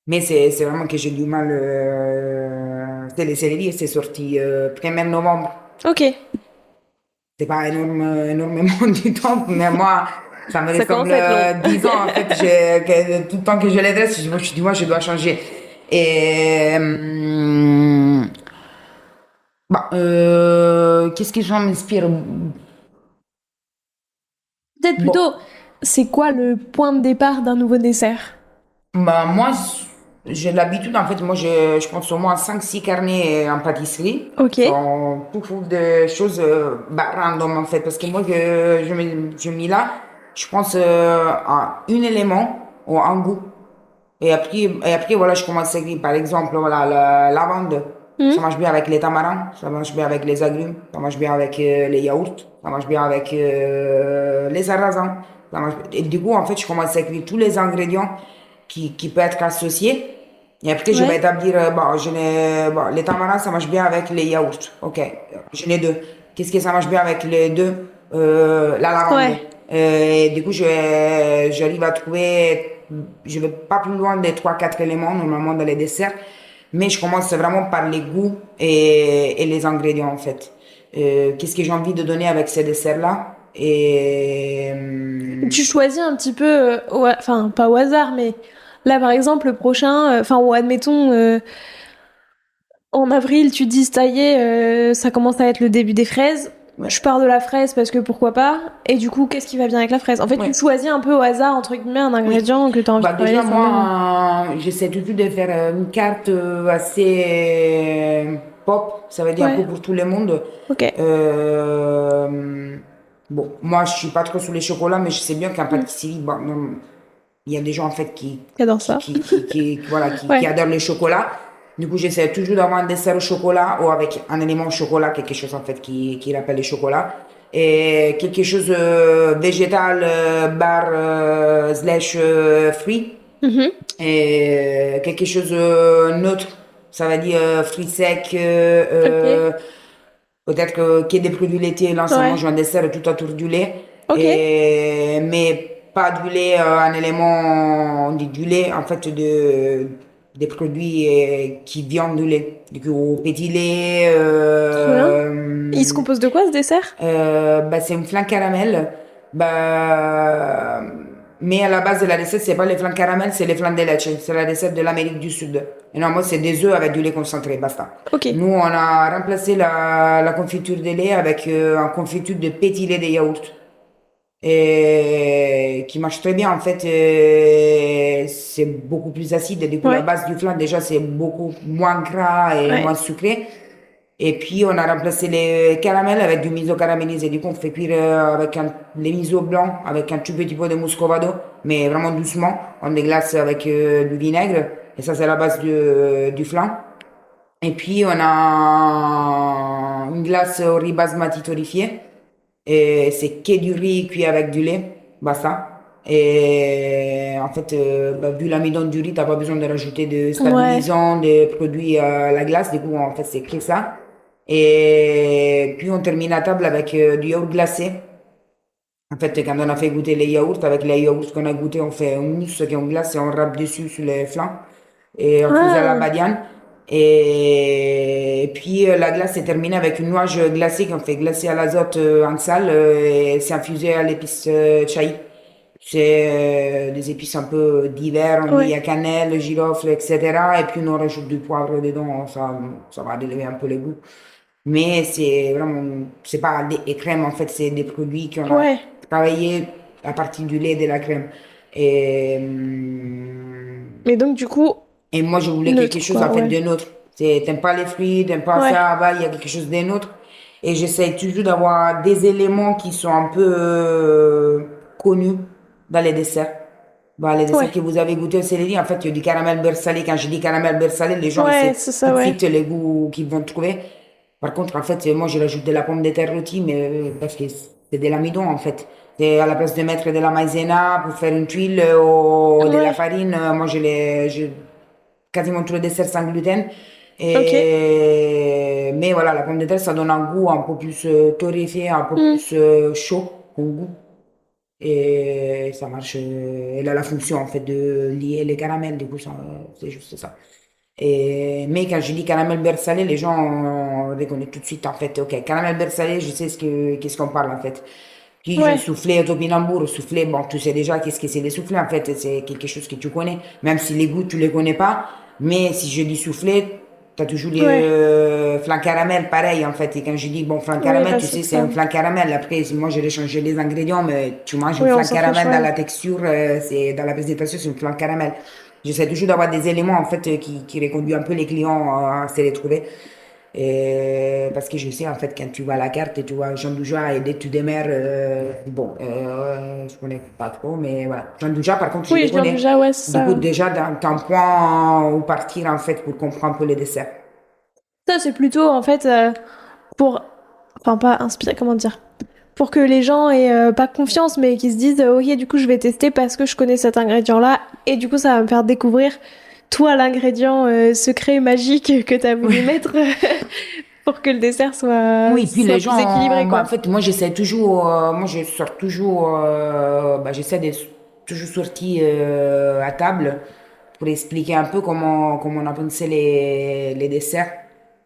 Mais c'est vraiment que j'ai du mal. C'est les céleri, c'est sorti 1er novembre. Ok, C'est pas énormément du temps, mais moi, ça me ça ressemble commence à être long. 10 ans. En fait, tout le temps que je les dresse, je me suis dit, moi, je dois changer. Et bah, qu'est-ce que j'en m'inspire? Peut-être Bon, plutôt, c'est quoi le point de départ d'un nouveau dessert? bah, moi, j'ai l'habitude, en fait, moi, je pense au moins 5 6 carnets en pâtisserie. Ok, Sont tout de choses bah, random, en fait, parce que moi, je mis là, je pense à un élément ou un goût. Et après, voilà, je commence à écrire, par exemple, voilà, la lavande. Ça Mhm. marche bien avec les tamarins, ça marche bien avec les agrumes, ça marche bien avec les yaourts, ça marche bien avec les sarrasins. Et du coup, en fait, je commence à écrire tous les ingrédients qui peuvent être associés. Et après, je vais Ouais. établir, bon, les tamarins, ça marche bien avec les yaourts. Ok, j'en ai deux. Qu'est-ce que ça marche bien avec les deux? La lavande. Ouais. Et du coup, j'arrive à trouver, je vais pas plus loin des trois quatre éléments normalement dans les desserts, mais je commence vraiment par les goûts et les ingrédients en fait. Qu'est-ce que j'ai envie de donner avec ces desserts-là? Tu choisis un petit peu, enfin, pas au hasard, mais là, par exemple, le prochain, enfin, ou admettons, en avril, tu dis, ça y est, ça commence à être le début des fraises. Ouais, Je pars de la fraise parce que pourquoi pas. Et du coup, qu'est-ce qui va bien avec la fraise? En fait, tu ouais, choisis un peu au hasard, entre guillemets, un oui. ingrédient que tu as envie de Bah travailler déjà, sur le moment. moi, j'essaie toujours de faire une carte assez pop, ça veut dire un Ouais, peu pour tout le monde. ok. Euh, bon, moi, je suis pas trop sur les chocolats, mais je sais bien qu'en Hmm. pâtisserie, bon, non, il y a des gens en fait qui, J'adore qui, ça. qui, qui, qui- voilà, qui Ouais. adorent le chocolat. Du coup, j'essaie toujours d'avoir un dessert au chocolat ou avec un élément au chocolat, quelque chose en fait qui rappelle le chocolat. Et quelque chose végétal, bar, slash fruit. Mhm. Et quelque chose neutre, ça veut dire fruits secs, Ok. peut-être qu'il y ait des produits laitiers. Là, ça Ouais. mange un dessert tout autour du lait. Ok. Mais pas du lait, un élément, on dit du lait, en fait, des produits qui viennent du lait. Du coup, petit lait, Trop bien. Il se compose de quoi ce dessert? bah, c'est une flan caramel. Bah, mais à la base de la recette, c'est pas les flans caramel, c'est les flans de leche. C'est la recette de l'Amérique du Sud. Et non, moi, c'est des œufs avec du lait concentré, basta. Ok. Nous, on a remplacé la confiture de lait avec un confiture de petit lait de yaourt. Et qui marche très bien, en fait. C'est beaucoup plus acide. Et du coup, la Ouais. base du flan, déjà, c'est beaucoup moins gras et moins Ouais. sucré. Et puis, on a remplacé les caramels avec du miso caramélisé. Du coup, on fait cuire avec les miso blancs, avec un tout petit peu de muscovado, mais vraiment doucement. On déglace avec du vinaigre. Et ça, c'est la base du flan. Et puis, on a une glace au riz basmati torréfié. Et c'est que du riz cuit avec du lait. Basta. Et en fait, bah, vu l'amidon du riz, t'as pas besoin de rajouter de Ouais. stabilisants, de produits à la glace. Du coup, en fait, c'est que ça. Et puis, on termine à table avec du yaourt glacé. En fait, quand on a fait goûter les yaourts, avec les yaourts qu'on a goûté, on fait une mousse qu'on glace et on râpe dessus sur les flancs. Et on faisait à la Ah. badiane. Et puis, la glace est terminée avec une noix glacée qu'on fait glacer à l'azote en salle et c'est infusé à l'épice chai. C'est des épices un peu divers, on dit il y Ouais. a cannelle, girofle, etc. Et puis, on rajoute du poivre dedans, ça va élever un peu le goût. Mais c'est vraiment, c'est pas des crèmes, en fait, c'est des produits qu'on a Ouais. travaillé à partir du lait et de la crème. Et, Mais donc, du coup, et moi, je voulais quelque neutre, chose, en quoi. fait, Ouais. de neutre. C'est, t'aimes pas les fruits, t'aimes pas Ouais. ça, bah, il y a quelque chose de neutre. Et j'essaie toujours d'avoir des éléments qui sont un peu connus dans les desserts. Bah, les desserts Ouais. que vous avez goûté au céleri, en fait, il y a du caramel beurre salé. Quand je dis caramel beurre salé, les gens, ils Ouais, savent c'est tout ça, de ouais. suite les goûts qu'ils vont trouver. Par contre, en fait, moi, je rajoute de la pomme de terre rôtie, mais parce que c'est de l'amidon, en fait. Et à la place de mettre de la maïzena pour faire une tuile ou de la Ouais. farine, moi, quasiment tous les desserts sans gluten. Ok. Mais voilà, la pomme de terre, ça donne un goût un peu plus torréfié, un peu Hmm. plus chaud comme goût. Et ça marche. Elle a la fonction en fait de lier les caramels, du coup, c'est juste ça. Mais quand je dis caramel beurre salé, les gens reconnaissent tout de suite en fait. Ok, caramel beurre salé, je sais qu'est-ce qu'on parle en fait. Puis un Ouais. soufflé au topinambour, soufflé, bon, tu sais déjà qu'est-ce que c'est les soufflés en fait, c'est quelque chose que tu connais, même si les goûts tu les connais pas. Mais si je dis soufflé, tu as toujours les Ouais. flan caramel, pareil en fait. Et quand je dis bon flan Oui, caramel, là, tu c'est sais, c'est ça. un flan caramel. Après, moi j'ai changé les ingrédients, mais tu manges un Oui, on flan s'en fiche, caramel dans ouais. la texture, c'est dans la présentation, c'est un flan caramel. J'essaie toujours d'avoir des éléments en fait qui reconduisent un peu les clients à se retrouver. Et parce que je sais, en fait, quand tu vois la carte et tu vois Jean Douja et des tu démers, je connais pas trop, mais voilà. Jean Douja, par contre, je Oui, les je viens connais. déjà, ouais, c'est Du ça. coup, déjà, t'as un point où partir, en fait, pour comprendre un peu les desserts. Ça, c'est plutôt, en fait, pour... Enfin, pas inspirer, comment dire? Pour que les gens aient pas confiance, mais qu'ils se disent, ok, du coup, je vais tester parce que je connais cet ingrédient-là, et du coup, ça va me faire découvrir, toi, l'ingrédient secret, magique que t'as voulu mettre pour que le dessert Oui, puis les soit plus gens, équilibré, bah, en quoi. fait, moi j'essaie toujours, moi je sors toujours, j'essaie de toujours sortir à table pour expliquer un peu comment on a pensé les desserts.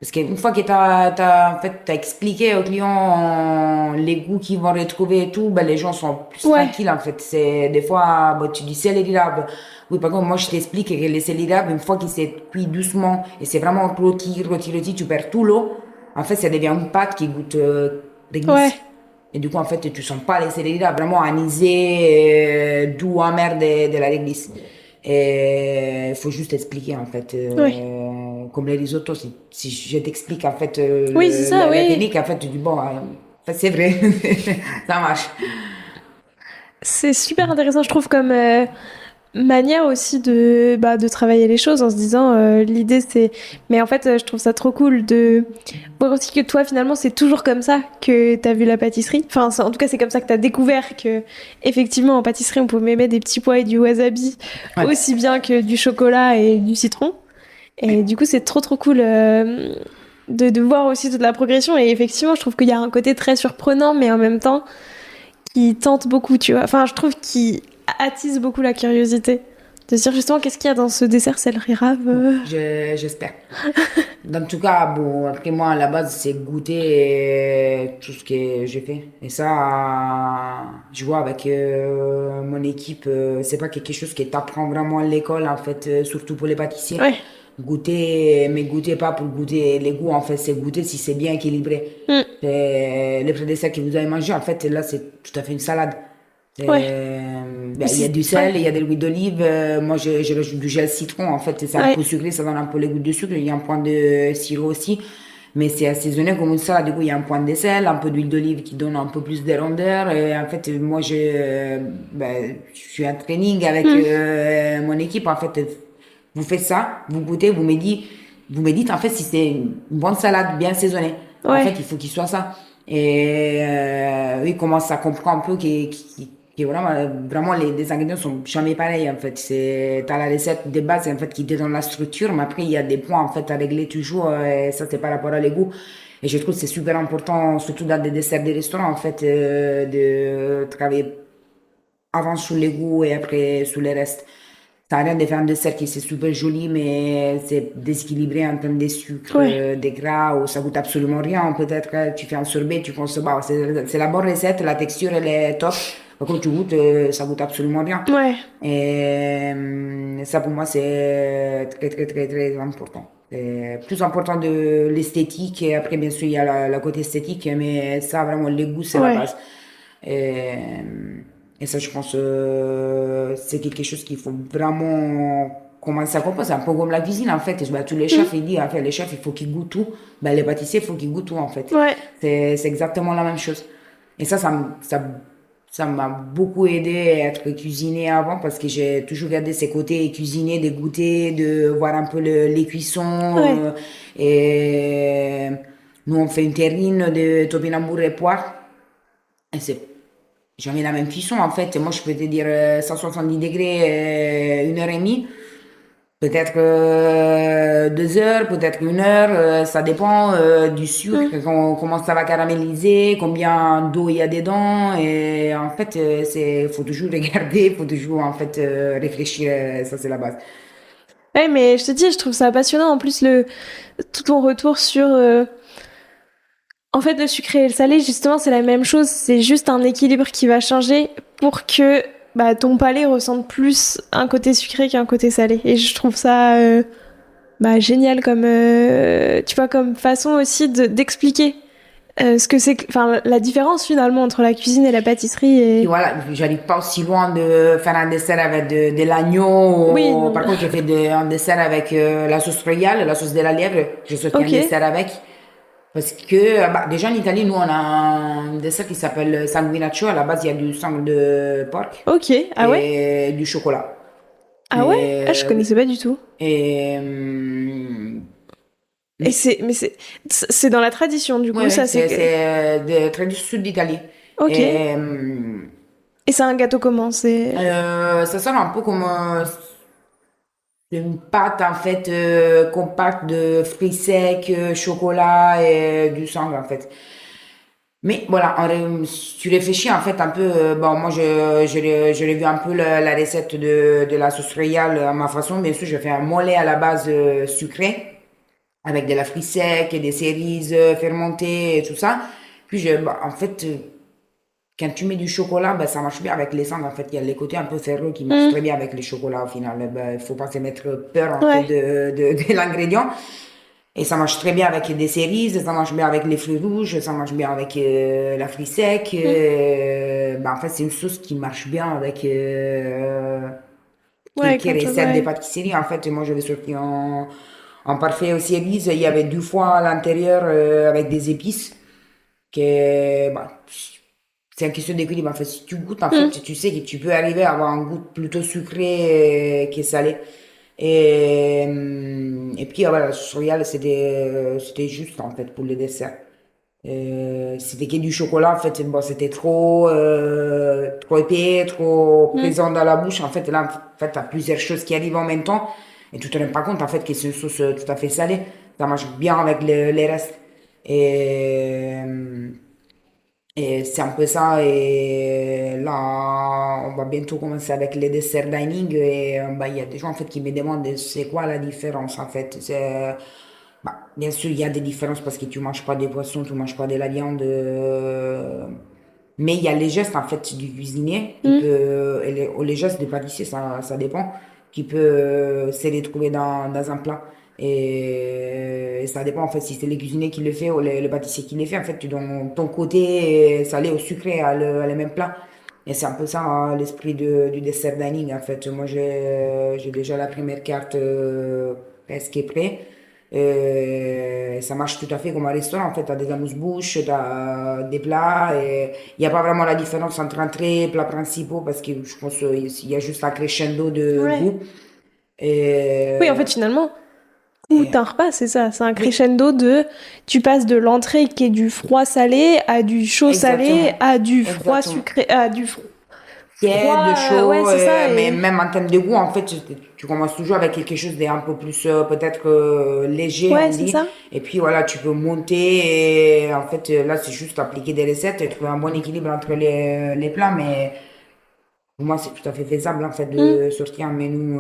Parce qu'une fois que en fait, t'as expliqué aux clients les goûts qu'ils vont retrouver et tout, ben, les gens sont plus Ouais, tranquilles en fait. C'est, des fois, tu dis céleri d'arabe. Oui, par contre, moi je t'explique que les céleri d'arabe, une fois qu'il s'est cuit doucement et c'est vraiment rôti, tu perds tout l'eau. En fait, ça devient une pâte qui goûte ouais, réglisse. Et du coup, en fait, tu sens pas les céleri là, vraiment anisé, doux, amer de la réglisse. Et il faut juste expliquer, en fait, ouais. comme les risottos. Si je t'explique, en fait, Oui, c'est ça, la oui. technique, en fait, tu dis, bon, en fait, c'est vrai, ça marche. C'est super intéressant, je trouve, comme manière aussi de travailler les choses en se disant l'idée c'est mais en fait je trouve ça trop cool de voir aussi que toi finalement c'est toujours comme ça que t'as vu la pâtisserie enfin en tout cas c'est comme ça que t'as découvert que effectivement en pâtisserie on pouvait mettre des petits pois et du wasabi Ouais. aussi bien que du chocolat et du citron et du coup c'est trop cool de voir aussi toute la progression et effectivement je trouve qu'il y a un côté très surprenant mais en même temps qui tente beaucoup, tu vois. Enfin, je trouve qu'il attise beaucoup la curiosité. De se dire justement qu'est-ce qu'il y a dans ce dessert céleri rave. J'espère. En tout cas, bon, après moi, à la base, c'est goûter tout ce que j'ai fait. Et ça, je vois avec mon équipe, c'est pas quelque chose que t'apprends vraiment à l'école, en fait, surtout pour les pâtissiers. Ouais. Goûter, mais goûter pas pour goûter les goûts, en fait, c'est goûter si c'est bien équilibré. Mm. Les pré desserts que vous avez mangé, en fait, là, c'est tout à fait une salade. Ouais. Il y a du sel, Ouais. il y a de l'huile d'olive. Moi, je rajoute du gel citron. En fait, c'est un Ouais. peu sucré, ça donne un peu les goûts de sucre. Il y a un point de sirop aussi. Mais c'est assaisonné comme ça. Du coup, il y a un point de sel, un peu d'huile d'olive qui donne un peu plus de rondeur. Et en fait, moi, je suis en training avec Mm. mon équipe. En fait, vous faites ça, vous goûtez, vous me dites, en fait, si c'est une bonne salade bien assaisonnée. En fait, Ouais. il faut qu'il soit ça. Et oui, commence à comprendre un peu que vraiment les ingrédients sont jamais pareils en fait. T'as la recette de base en fait qui te donne la structure, mais après il y a des points en fait à régler toujours. Et ça c'est par rapport à les goûts. Et je trouve que c'est super important, surtout dans des desserts des restaurants en fait, de travailler avant sur les goûts et après sur les restes. Ça n'a rien de faire un dessert qui c'est super joli, mais c'est déséquilibré en termes de sucre, Ouais. de gras, ou ça goûte absolument rien. Peut-être que tu fais un sorbet, tu consommes, c'est la bonne recette, la texture elle est top. Par contre, tu goûtes, ça goûte absolument rien. Ouais. Et ça pour moi c'est très important. C'est plus important de l'esthétique et après bien sûr il y a la côté esthétique, mais ça vraiment les goûts c'est la Ouais. base. Et, et ça, je pense, c'est quelque chose qu'il faut vraiment commencer à comprendre. C'est un peu comme la cuisine, en fait. Tous les chefs, Mm. ils disent, en fait, les chefs, il faut qu'ils goûtent tout. Ben, les pâtissiers, il faut qu'ils goûtent tout, en fait. Ouais. C'est exactement la même chose. Et ça m'a beaucoup aidé à être cuisinier avant parce que j'ai toujours gardé ces côtés cuisiner, de goûter, de voir un peu les cuissons. Ouais. Et nous, on fait une terrine de topinambour et poire. Et c'est jamais la même cuisson en fait. Moi, je peux te dire 170 degrés, 1 heure et demie. Peut-être 2 heures, peut-être 1 heure. Ça dépend du sucre, Mm. comment ça va caraméliser, combien d'eau il y a dedans. Et en fait, faut toujours regarder, faut toujours en fait réfléchir. Ça, c'est la base. Ouais, mais je te dis, je trouve ça passionnant. En plus, tout ton retour sur en fait, le sucré et le salé, justement, c'est la même chose. C'est juste un équilibre qui va changer pour que bah, ton palais ressente plus un côté sucré qu'un côté salé. Et je trouve ça bah, génial comme, tu vois, comme façon aussi d'expliquer ce que c'est, enfin, la différence finalement entre la cuisine et la pâtisserie. Et Et voilà, j'arrive pas aussi loin de faire un dessert avec de oui, l'agneau. non. Par contre, je fais un dessert avec la sauce royale, la sauce de la lièvre. Je souhaite un Ok, dessert avec. Parce que bah, déjà en Italie, nous, on a un dessert qui s'appelle sanguinaccio. À la base, il y a du sang de porc Ok, ah ouais? et du chocolat. Ah ouais? Ah, je Oui. connaissais pas du tout. Et Et oui, c'est dans la tradition, du oui, coup, oui, ça c'est c'est que... très du sud d'Italie. Ok. Et Et c'est un gâteau comment? C'est... ça sonne un peu comme une pâte en fait compacte de fruits secs, chocolat et du sang en fait. Mais voilà, si tu réfléchis en fait un peu, bon moi je l'ai vu un peu la recette de la sauce royale à ma façon, bien sûr je fais un mollet à la base sucré avec de la fruits secs et des cerises fermentées et tout ça. Puis bah, en fait quand tu mets du chocolat, ben, ça marche bien avec les cendres. En fait, il y a les côtés un peu ferreux qui marchent très Hmm, bien avec les chocolats au final. Ben, il faut pas se mettre peur en fait ouais. de l'ingrédient. Et ça marche très bien avec des cerises, ça marche bien avec les fruits rouges, ça marche bien avec la fruit sec. Hmm, Ben, en fait, c'est une sauce qui marche bien avec ouais, quelques quelque chose, recettes de ouais. pâtisserie. En fait, moi, je l'ai sorti en parfait aux cerises. Il y avait du foie à l'intérieur avec des épices que bah, c'est une question d'équilibre. En fait, si tu goûtes, en fait, Hmm. tu sais que tu peux arriver à avoir un goût plutôt sucré que salé. Et puis, voilà, la sauce royale, c'était juste, en fait, pour le dessert. C'était que du chocolat, en fait, bon, c'était trop épais, trop Hmm. présent dans la bouche. En fait, là, en fait, t'as plusieurs choses qui arrivent en même temps. Et tu te rends pas compte, en fait, que c'est une sauce tout à fait salée. Ça marche bien avec les restes. Et, euh, et c'est un peu ça. Et là, on va bientôt commencer avec les desserts dining. Et bah, il y a des gens en fait qui me demandent c'est quoi la différence en fait. Bah, bien sûr, il y a des différences parce que tu manges pas des poissons, tu manges pas de la viande. Mais il y a les gestes en fait du cuisinier qui Hmm. peut, et les gestes du pâtissier, ça dépend, qui peut se les trouver dans un plat. Et ça dépend en fait si c'est le cuisinier qui le fait ou le pâtissier qui le fait. En fait, tu donnes ton côté salé ou sucré à le même plat. Et c'est un peu ça hein, l'esprit du dessert dining en fait. Moi j'ai déjà la première carte presque prête. Ça marche tout à fait comme un restaurant. En fait, tu as des amuse-bouches, tu as des plats. Et il n'y a pas vraiment la différence entre entrée et plats principaux parce que je pense qu'il y a juste un crescendo de Ouais. goût. Et, Oui, en fait, finalement, tout et- un repas, c'est ça. C'est un oui, crescendo de... Tu passes de l'entrée qui est du froid salé à du chaud salé exactement. à du froid Exactement. sucré à du froid. Tiède, Ouais, chaud, c'est ça. mais Et... même en termes de goût, en fait, tu commences toujours avec quelque chose d'un peu plus peut-être léger, Ouais, on c'est dit. ça. Et puis voilà, tu peux monter. Et en fait, là, c'est juste appliquer des recettes et trouver un bon équilibre entre les plats. Mais pour moi, c'est tout à fait faisable, en fait, Hmm. de sortir un menu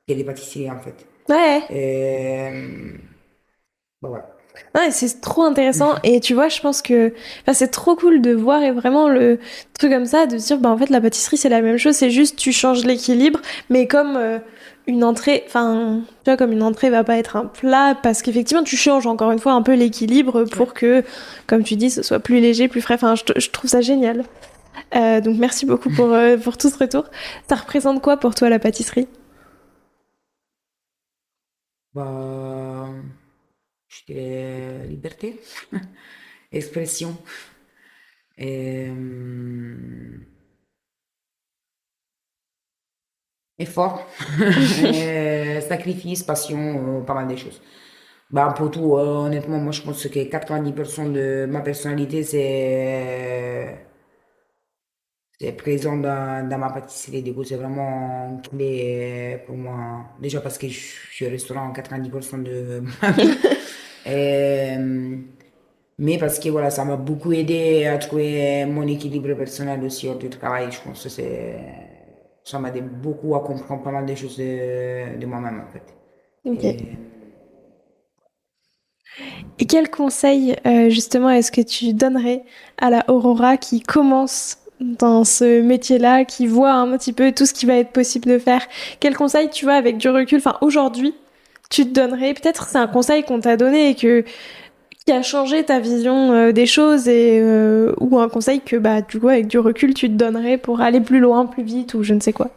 et des pâtisseries, en fait. Ouais. Et, bah, voilà. Ouais, c'est trop intéressant et tu vois, je pense que enfin, c'est trop cool de voir et vraiment le truc comme ça, de se dire bah en fait la pâtisserie c'est la même chose, c'est juste tu changes l'équilibre, mais comme une entrée, enfin tu vois comme une entrée va pas être un plat parce qu'effectivement tu changes encore une fois un peu l'équilibre Ouais. pour que, comme tu dis, ce soit plus léger, plus frais. Enfin, je trouve ça génial. Donc merci beaucoup pour tout ce retour. Ça représente quoi pour toi la pâtisserie? Bah, je dirais liberté, expression. Et, effort, sacrifice, passion, pas mal de choses. Bah, pour tout, honnêtement, moi je pense que 90% de ma personnalité, c'est présent dans ma pâtisserie. Du coup, c'est vraiment clé pour moi. Déjà parce que je suis au restaurant 90% de ma vie. Et, mais parce que voilà, ça m'a beaucoup aidé à trouver mon équilibre personnel aussi hors du travail. Je pense que ça m'a aidé beaucoup à comprendre pas mal de choses de moi-même en fait. Ok. Et, Et quel conseil, justement, est-ce que tu donnerais à la Aurora qui commence dans ce métier-là, qui voit un petit peu tout ce qui va être possible de faire? Quel conseil, tu vois, avec du recul, enfin, aujourd'hui, tu te donnerais? Peut-être c'est un conseil qu'on t'a donné et qui a changé ta vision des choses et, ou un conseil que, bah, du coup, avec du recul, tu te donnerais pour aller plus loin, plus vite ou je ne sais quoi.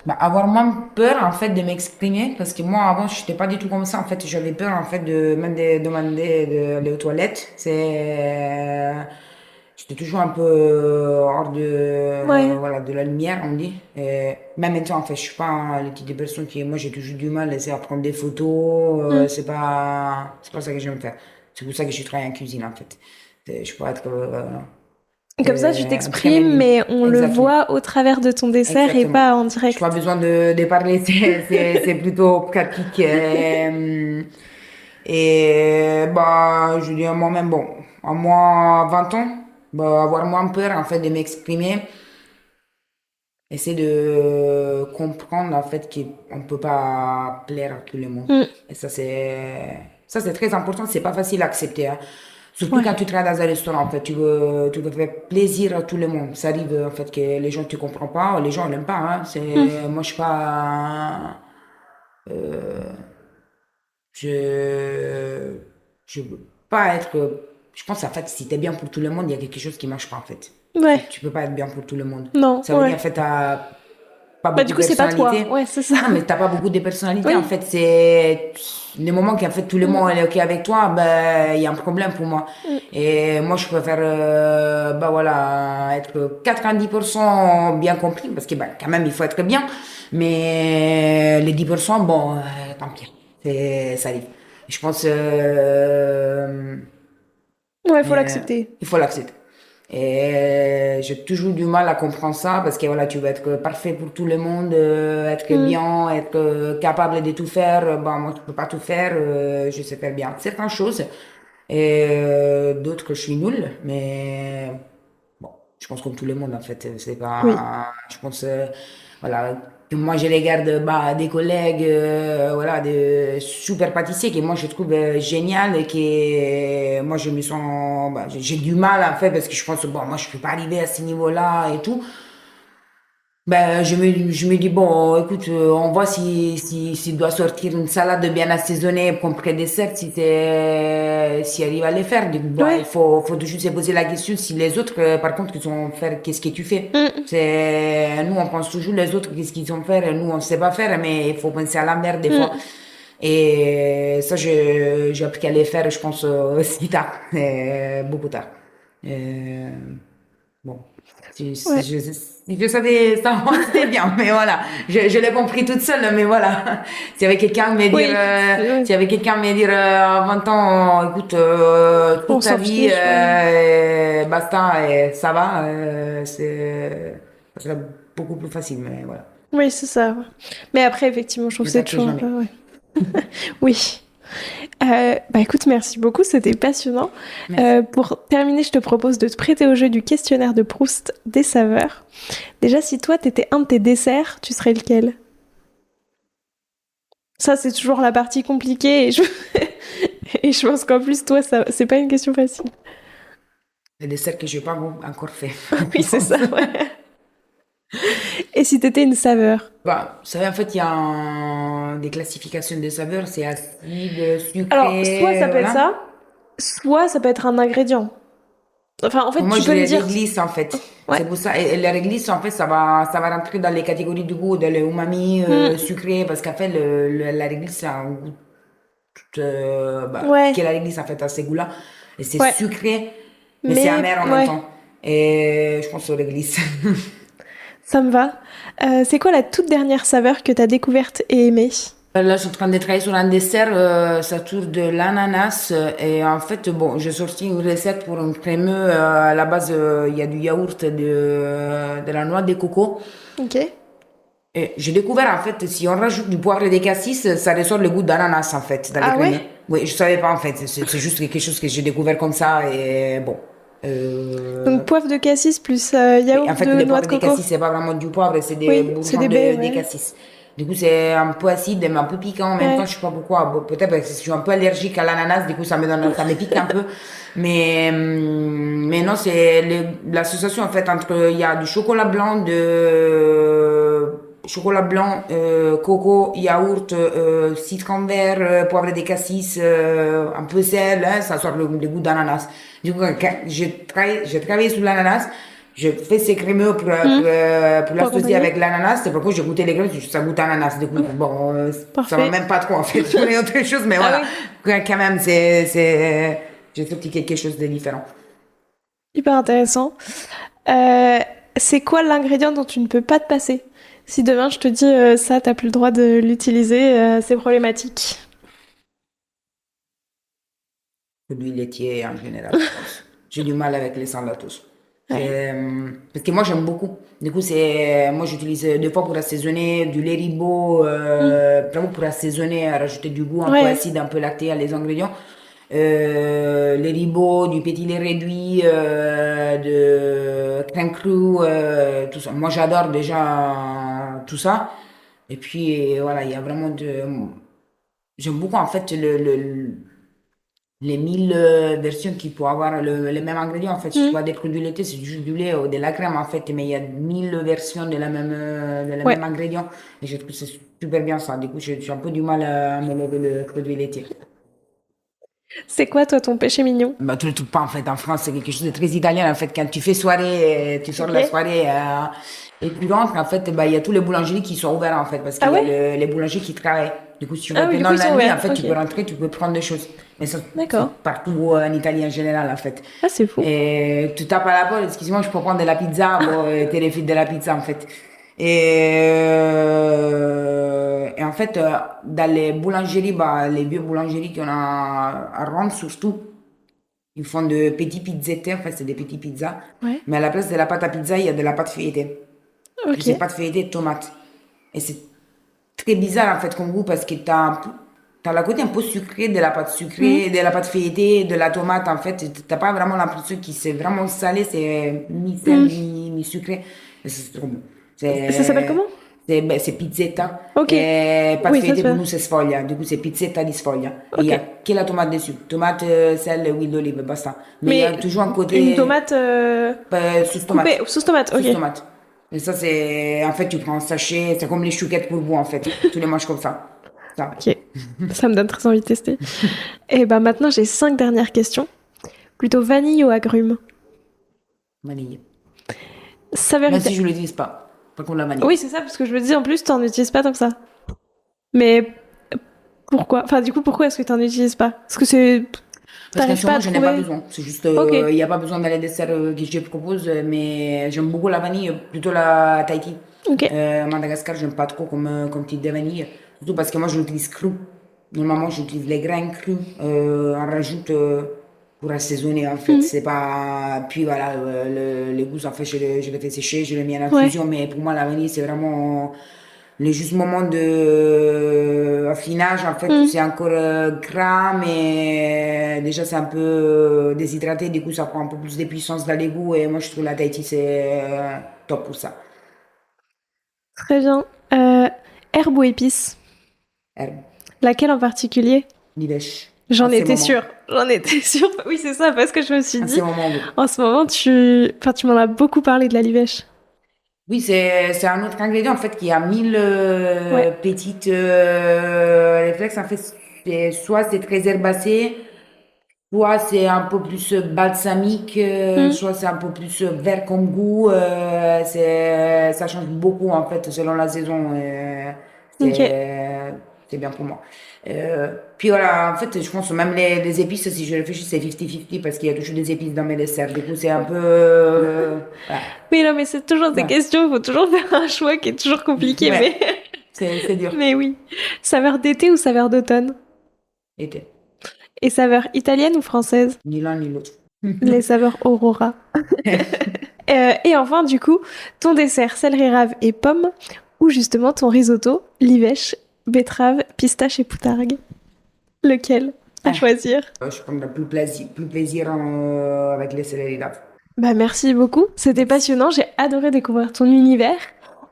Bah, avoir moins peur en fait de m'exprimer parce que moi avant je n'étais pas du tout comme ça en fait j'avais peur en fait de même de demander d'aller aux toilettes j'étais toujours un peu hors de Ouais. voilà de la lumière on dit et même maintenant en fait je suis pas le type de personne qui moi j'ai toujours du mal à prendre des photos Mm. c'est pas ça que j'aime faire c'est pour ça que je travaille en cuisine en fait je peux être Comme ça, tu un très t'exprimes, belle mais on le exactement. voit au travers de ton dessert et Exactement. pas en Je n'ai pas direct. besoin de parler, c'est plutôt pratique. Bah, je dis moi-même, bon, à moi 20 ans, bah, avoir moins peur en fait de m'exprimer, essayer de comprendre en fait qu'on ne peut pas plaire à tout le monde. Mm. Et ça c'est très important, c'est pas facile à accepter, hein. Surtout quand Ouais. tu travailles dans un restaurant, en fait, tu veux faire plaisir à tout le monde. Ça arrive, en fait, que les gens ne te comprennent pas, les gens n'aiment pas, hein. Mm. Moi, je suis pas, euh, je, je veux pas être, je pense, en fait, si t'es bien pour tout le monde, il y a quelque chose qui marche pas, en fait. Ouais. Tu peux pas être bien pour tout le monde. Non, Ça veut dire, ouais. en fait, t'as pas Bah, beaucoup du de coup, c'est pas toi. personnalité. Ouais, c'est ça. Non, mais t'as pas beaucoup de personnalité. En Oui. fait, c'est les moments qu'en fait tout le Mm. monde est OK avec toi, ben il y a un problème pour moi. Mm. Et moi, je préfère, bah voilà, être 90% bien compris parce que ben quand même il faut être bien. Mais les 10%, bon, tant pis, ça arrive. Je pense. Ouais, faut Euh, l'accepter. il faut l'accepter. Et j'ai toujours du mal à comprendre ça parce que voilà, tu veux être parfait pour tout le monde, être Mm. bien, être capable de tout faire. Bon, moi, je peux pas tout faire, je sais faire bien certaines choses et d'autres que je suis nulle. Mais bon, je pense comme tout le monde en fait. C'est Oui. pas, je pense, voilà, que moi je regarde bah, des collègues, voilà, des super pâtissiers que moi je trouve génial et que moi je me sens, bah, j'ai du mal en fait parce que je pense bon, moi je peux pas arriver à ce niveau-là et tout. Ben, je me dis, bon, écoute, on voit s'il doit sortir une salade bien assaisonnée comme pré-dessert, si arrive à les faire. Du coup, bon, Ouais. faut toujours se poser la question si les autres, par contre, ils vont faire, qu'est-ce que tu fais? Mm. Nous, on pense toujours les autres, qu'est-ce qu'ils vont faire, et nous, on sait pas faire, mais il faut penser à l'envers des fois. Mm. Et ça, j'ai appris à les faire, je pense, si tard, beaucoup tard. Euh, Bon, Ouais. si je savais ça, moi, c'était bien, mais voilà, je l'ai compris toute seule, mais voilà. S'il y avait quelqu'un me dire, Oui. Ouais. s'il y avait quelqu'un me dire à 20 ans, écoute, On toute ta s'en vie, fiche, ouais. basta, et ça va, ça serait beaucoup plus facile, mais voilà. Oui, c'est ça. Ouais. Mais après, effectivement, je trouve Je que c'est tâterai toujours un jamais. peu. Ouais. Oui. Bah écoute, merci beaucoup, c'était passionnant. Merci. Pour terminer, je te propose de te prêter au jeu du questionnaire de Proust des saveurs. Déjà, si toi t'étais un de tes desserts, tu serais lequel? Ça, c'est toujours la partie compliquée et et je pense qu'en plus, toi, ça, c'est pas une question facile. Les desserts que je n'ai pas encore fait. Oui, c'est ça, ouais. Et si t'étais une saveur? Bah, vous savez, en fait, il y a des classifications de saveurs, c'est acide, Alors, soit sucré, ça peut être voilà. ça, soit ça peut être un ingrédient. Enfin, en fait, Moi, tu je peux me les dire. réglisse, en fait. Ouais. C'est pour ça. Et les réglisse, en fait, ça va rentrer dans les catégories de goût, dans le umami, Hmm. sucré, parce qu'en fait, la réglisse, c'est un goût, bah, Ouais. que la réglisse, en fait, a ces goûts-là. Et c'est Ouais. sucré, mais c'est Mais, amer en même ouais. temps. Et je pense aux réglisse. Ça me va. C'est quoi la toute dernière saveur que t'as découverte et aimée? Là, je suis en train de travailler sur un dessert, ça tourne de l'ananas. Et en fait, bon, j'ai sorti une recette pour un crémeux. À la base, il y a du yaourt, de la noix de coco. Ok. Et j'ai découvert, en fait, si on rajoute du poivre et des cassis, ça ressort le goût d'ananas, en fait, dans les Ah crémeux. ouais? Oui, je savais pas, en fait. C'est juste quelque chose que j'ai découvert comme ça. Et bon. Donc poivre de cassis plus Oui, en yaourt fait, de le noix poivre de et des coco. cassis, c'est pas vraiment du poivre, c'est des Oui, c'est bourgeons des baies, de ouais. cassis. Du coup, c'est un peu acide, mais un peu piquant en même temps. Ouais. Je sais pas pourquoi. Bon, peut-être parce que je suis un peu allergique à l'ananas, du coup, ça me pique un peu. Mais non, c'est l'association, en fait, entre, il y a du chocolat blanc, coco, yaourt, citron vert, poivre et des cassis, un peu sel, hein, ça sort le goût d'ananas. Du coup, j'ai travaillé sur l'ananas. je fais ces crémeux pour Pour l'associer accompagner. avec l'ananas. C'est pourquoi j'ai goûté les crémeux, ça goûte ananas. Du coup, bon, ça va Parfait. même pas trop en fait. Mais autre chose, mais Ah voilà. oui, Quand même, j'ai sorti quelque chose de différent. hyper intéressant. Euh, c'est quoi l'ingrédient dont tu ne peux pas te passer? Si demain je te dis ça, t'as plus le droit de l'utiliser, c'est problématique. Produits laitiers en général, je pense. J'ai du mal avec les sans lactose. Ouais. Parce que moi, j'aime beaucoup. Du coup, moi, j'utilise deux fois pour assaisonner du lait Ribot, Mm. vraiment pour assaisonner, rajouter du goût un peu Ouais. acide, un peu lacté à les ingrédients. Les Ribot, du petit lait réduit, de crème crue, tout ça. Moi, j'adore déjà tout ça. Et puis, voilà, il y a vraiment de... J'aime beaucoup, en fait, les 1000 versions qu'il peut avoir les mêmes ingrédients. En fait, si tu Mm. vois des produits laitiers, c'est juste du lait ou de la crème, en fait, mais il y a 1000 versions de la Ouais. même ingrédient. Et je trouve que c'est super bien ça. Du coup, j'ai un peu du mal à me lever le produit laitier. C'est quoi toi ton péché mignon? Bah, tout le tout pas, en fait, en France, c'est quelque chose de très italien. En fait, quand tu fais soirée, tu sors de Ok. la soirée et tu rentres, en fait, bah, il y a tous les boulangeries qui sont ouvertes, en fait, parce Ah qu'il y a ouais? les boulangers qui travaillent. Du coup, si tu Ah veux oui, du coup pendant ils la sont nuit, en ouverts. fait, tu Ok. peux rentrer, tu peux prendre des choses. Mais ça, c'est D'accord. partout en Italie en général, en fait. Ah c'est fou. Et tu tapes à la porte, excuse-moi, je peux prendre de la pizza, bon, t'es les filles de la pizza, en fait. Et en fait, dans les boulangeries, bah, les vieux boulangeries qu'on a à Rome, surtout, ils font de petits pizzetti, en fait, c'est des petits pizzas. Ouais. Mais à la place de la pâte à pizza, il y a de la pâte feuilletée. Et Ok. c'est pâte feuilletée de tomate. Et c'est très bizarre, en fait, comme goût, parce que t'as la côté un peu sucré de la pâte Mm. sucrée, de la pâte feuilletée, de la tomate, en fait. T'as pas vraiment l'impression que c'est vraiment salé, c'est mi-sel, Mm. mi-sucré. Et c'est trop bon. Ça s'appelle C'est, comment? c'est pizzetta. Ok. Et pâte Oui, ça se feuilletée, pour fait. nous, c'est sfoglia. Du coup, c'est pizzetta di sfoglia. Et il y Ok. a que la tomate dessus. Tomate, sel, huile d'olive, basta. Mais il y a Mais toujours un une côté tomate sauce coupée, tomate. sauce tomate, Sauce ok. tomate. Et ça, c'est. En fait, tu prends un sachet, c'est comme les chouquettes pour vous, en fait. Tu les manges comme ça. Ça. Ok. Ça me donne très envie de tester. Et ben maintenant j'ai 5 dernières questions. Plutôt vanille ou agrumes? Vanille. Saveur Même si italienne. je ne l'utilise pas. Pas comme la vanille. Oui, c'est ça, parce que je me dis en plus, t'en utilises pas tant que ça. Mais pourquoi? Enfin, du coup, pourquoi est-ce que t'en utilises pas? Parce que c'est. Parce qu'en T'arrives ce pas à moment, je n'ai pas trouver. besoin. C'est juste, Ok, il n'y a pas besoin dans les desserts que je propose, mais j'aime beaucoup la vanille, plutôt la Tahiti. ok. Madagascar, j'aime pas trop comme type de vanille. Surtout parce que moi, je l'utilise cru. Normalement, j'utilise les grains crus. On rajoute pour assaisonner, en fait. Mhm. C'est pas. Puis voilà, les goûts, en fait, je les fais sécher, je les mets en Ouais. infusion. Mais pour moi, la vanille, c'est vraiment le juste moment de affinage. En fait, Mhm. c'est encore gras, mais déjà, c'est un peu déshydraté. Du coup, ça prend un peu plus de puissance dans les goûts. Et moi, je trouve la Tahiti, c'est top pour ça. Très bien. Herbe ou épice? Herbe, Laquelle en particulier? l'ivèche, en J'en ce étais moment. sûre. J'en étais sûre. Oui, c'est ça, parce que je me suis En ce dit, moment, oui. en ce moment, enfin, tu m'en as beaucoup parlé de la livèche. Oui, c'est un autre ingrédient en fait qui a 1000 Ouais. petites réflexes. En fait, soit c'est très herbacé, soit c'est un peu plus balsamique, Mhm. soit c'est un peu plus vert comme goût. Ça change beaucoup en fait selon la saison. Ok. C'est bien pour moi. Puis voilà, en fait, je pense même les épices, si je réfléchis, c'est 50-50 parce qu'il y a toujours des épices dans mes desserts. Du coup, c'est un peu. Voilà. Oui, non, mais c'est toujours ces Ouais. questions. Il faut toujours faire un choix qui est toujours compliqué, Ouais, mais. c'est dur. Mais oui. Saveur d'été ou saveur d'automne? Été. Et saveur italienne ou française? Ni l'un ni l'autre. Les saveurs Aurora. Et enfin, du coup, ton dessert céleri rave et pomme, ou justement ton risotto, livèche, betterave, pistache et poutargue. Lequel à Ah, choisir? je prendrai plus plaisir avec les céleri lave. Bah merci beaucoup, c'était Merci. passionnant, j'ai adoré découvrir ton univers.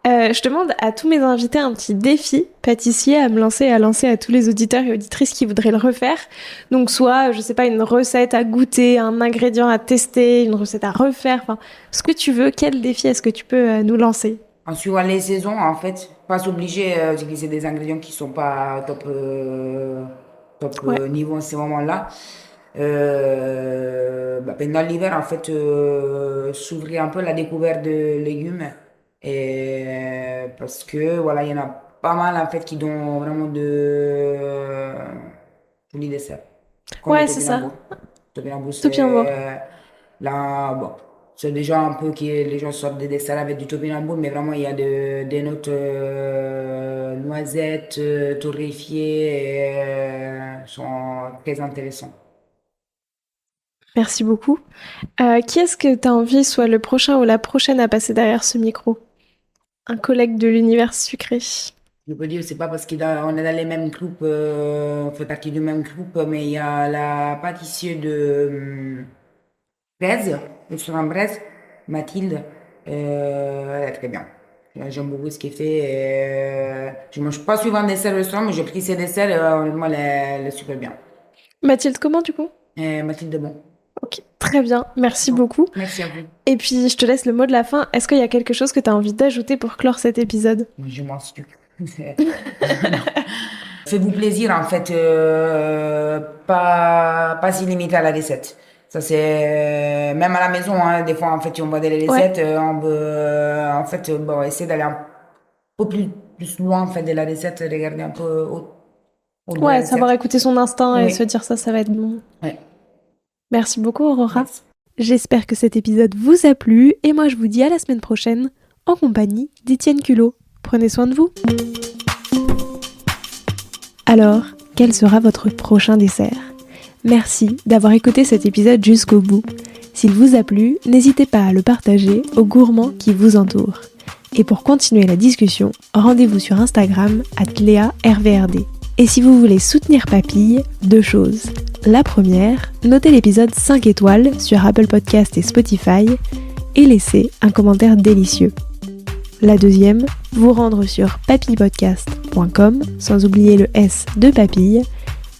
Je demande à tous mes invités un petit défi pâtissier à me lancer et à lancer à tous les auditeurs et auditrices qui voudraient le refaire. Donc soit, je sais pas, une recette à goûter, un ingrédient à tester, une recette à refaire, enfin, ce que tu veux, quel défi est-ce que tu peux nous lancer? En suivant les saisons, en fait, pas obligé d'utiliser des ingrédients qui sont pas top, Ouais. niveau en ce moment-là. Pendant l'hiver, en fait, s'ouvrir un peu la découverte de légumes. Et parce que, voilà, il y en a pas mal, en fait, qui donnent vraiment de jolis desserts. Comme le Ouais, c'est ça. topinambour. Le topinambour, Topinambour. là, bon, c'est déjà un peu que les gens sortent des desserts avec du topinambour, mais vraiment, il y a des notes noisettes, torréfiées, et, sont très intéressants. Merci beaucoup. Qui est-ce que tu as envie soit le prochain ou la prochaine à passer derrière ce micro? Un collègue de l'univers sucré. Je peux dire, c'est pas parce qu'on est dans les mêmes groupes, on fait partie du même groupe, mais il y a la pâtissière de Braise, le restaurant Braise, Mathilde, elle est très bien. J'aime beaucoup ce qu'elle fait. Je mange pas souvent des desserts au restaurant, mais j'ai pris ses desserts, honnêtement, elle est super bien. Mathilde, comment du coup? Mathilde Bon. Ok, très bien, merci Bon, beaucoup. merci à vous. Et puis, je te laisse le mot de la fin. Est-ce qu'il y a quelque chose que tu as envie d'ajouter pour clore cet épisode? Je m'en suis. Faites-vous plaisir, en fait, pas s'y limiter à la recette. Ça, c'est même à la maison, hein, des fois, en fait, on voit des Ouais, recettes, on veut, en fait, bon, essayer d'aller un peu plus loin, en fait, de la recette, regarder un peu au-delà de la ouais, savoir recette. écouter son instinct et Oui, se dire ça va être bon. oui, Merci beaucoup, Aurora. merci. J'espère que cet épisode vous a plu et moi je vous dis à la semaine prochaine en compagnie d'Étienne Culot. Prenez soin de vous. Alors, quel sera votre prochain dessert? Merci d'avoir écouté cet épisode jusqu'au bout. S'il vous a plu, n'hésitez pas à le partager aux gourmands qui vous entourent. Et pour continuer la discussion, rendez-vous sur Instagram @LéaRVRD. Et si vous voulez soutenir Papille, 2 choses. La première, notez l'épisode 5 étoiles sur Apple Podcast et Spotify et laissez un commentaire délicieux. La deuxième, vous rendre sur papillepodcast.com, sans oublier le S de Papille,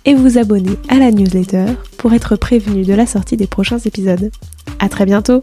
et vous abonner à la newsletter pour être prévenu de la sortie des prochains épisodes. À très bientôt!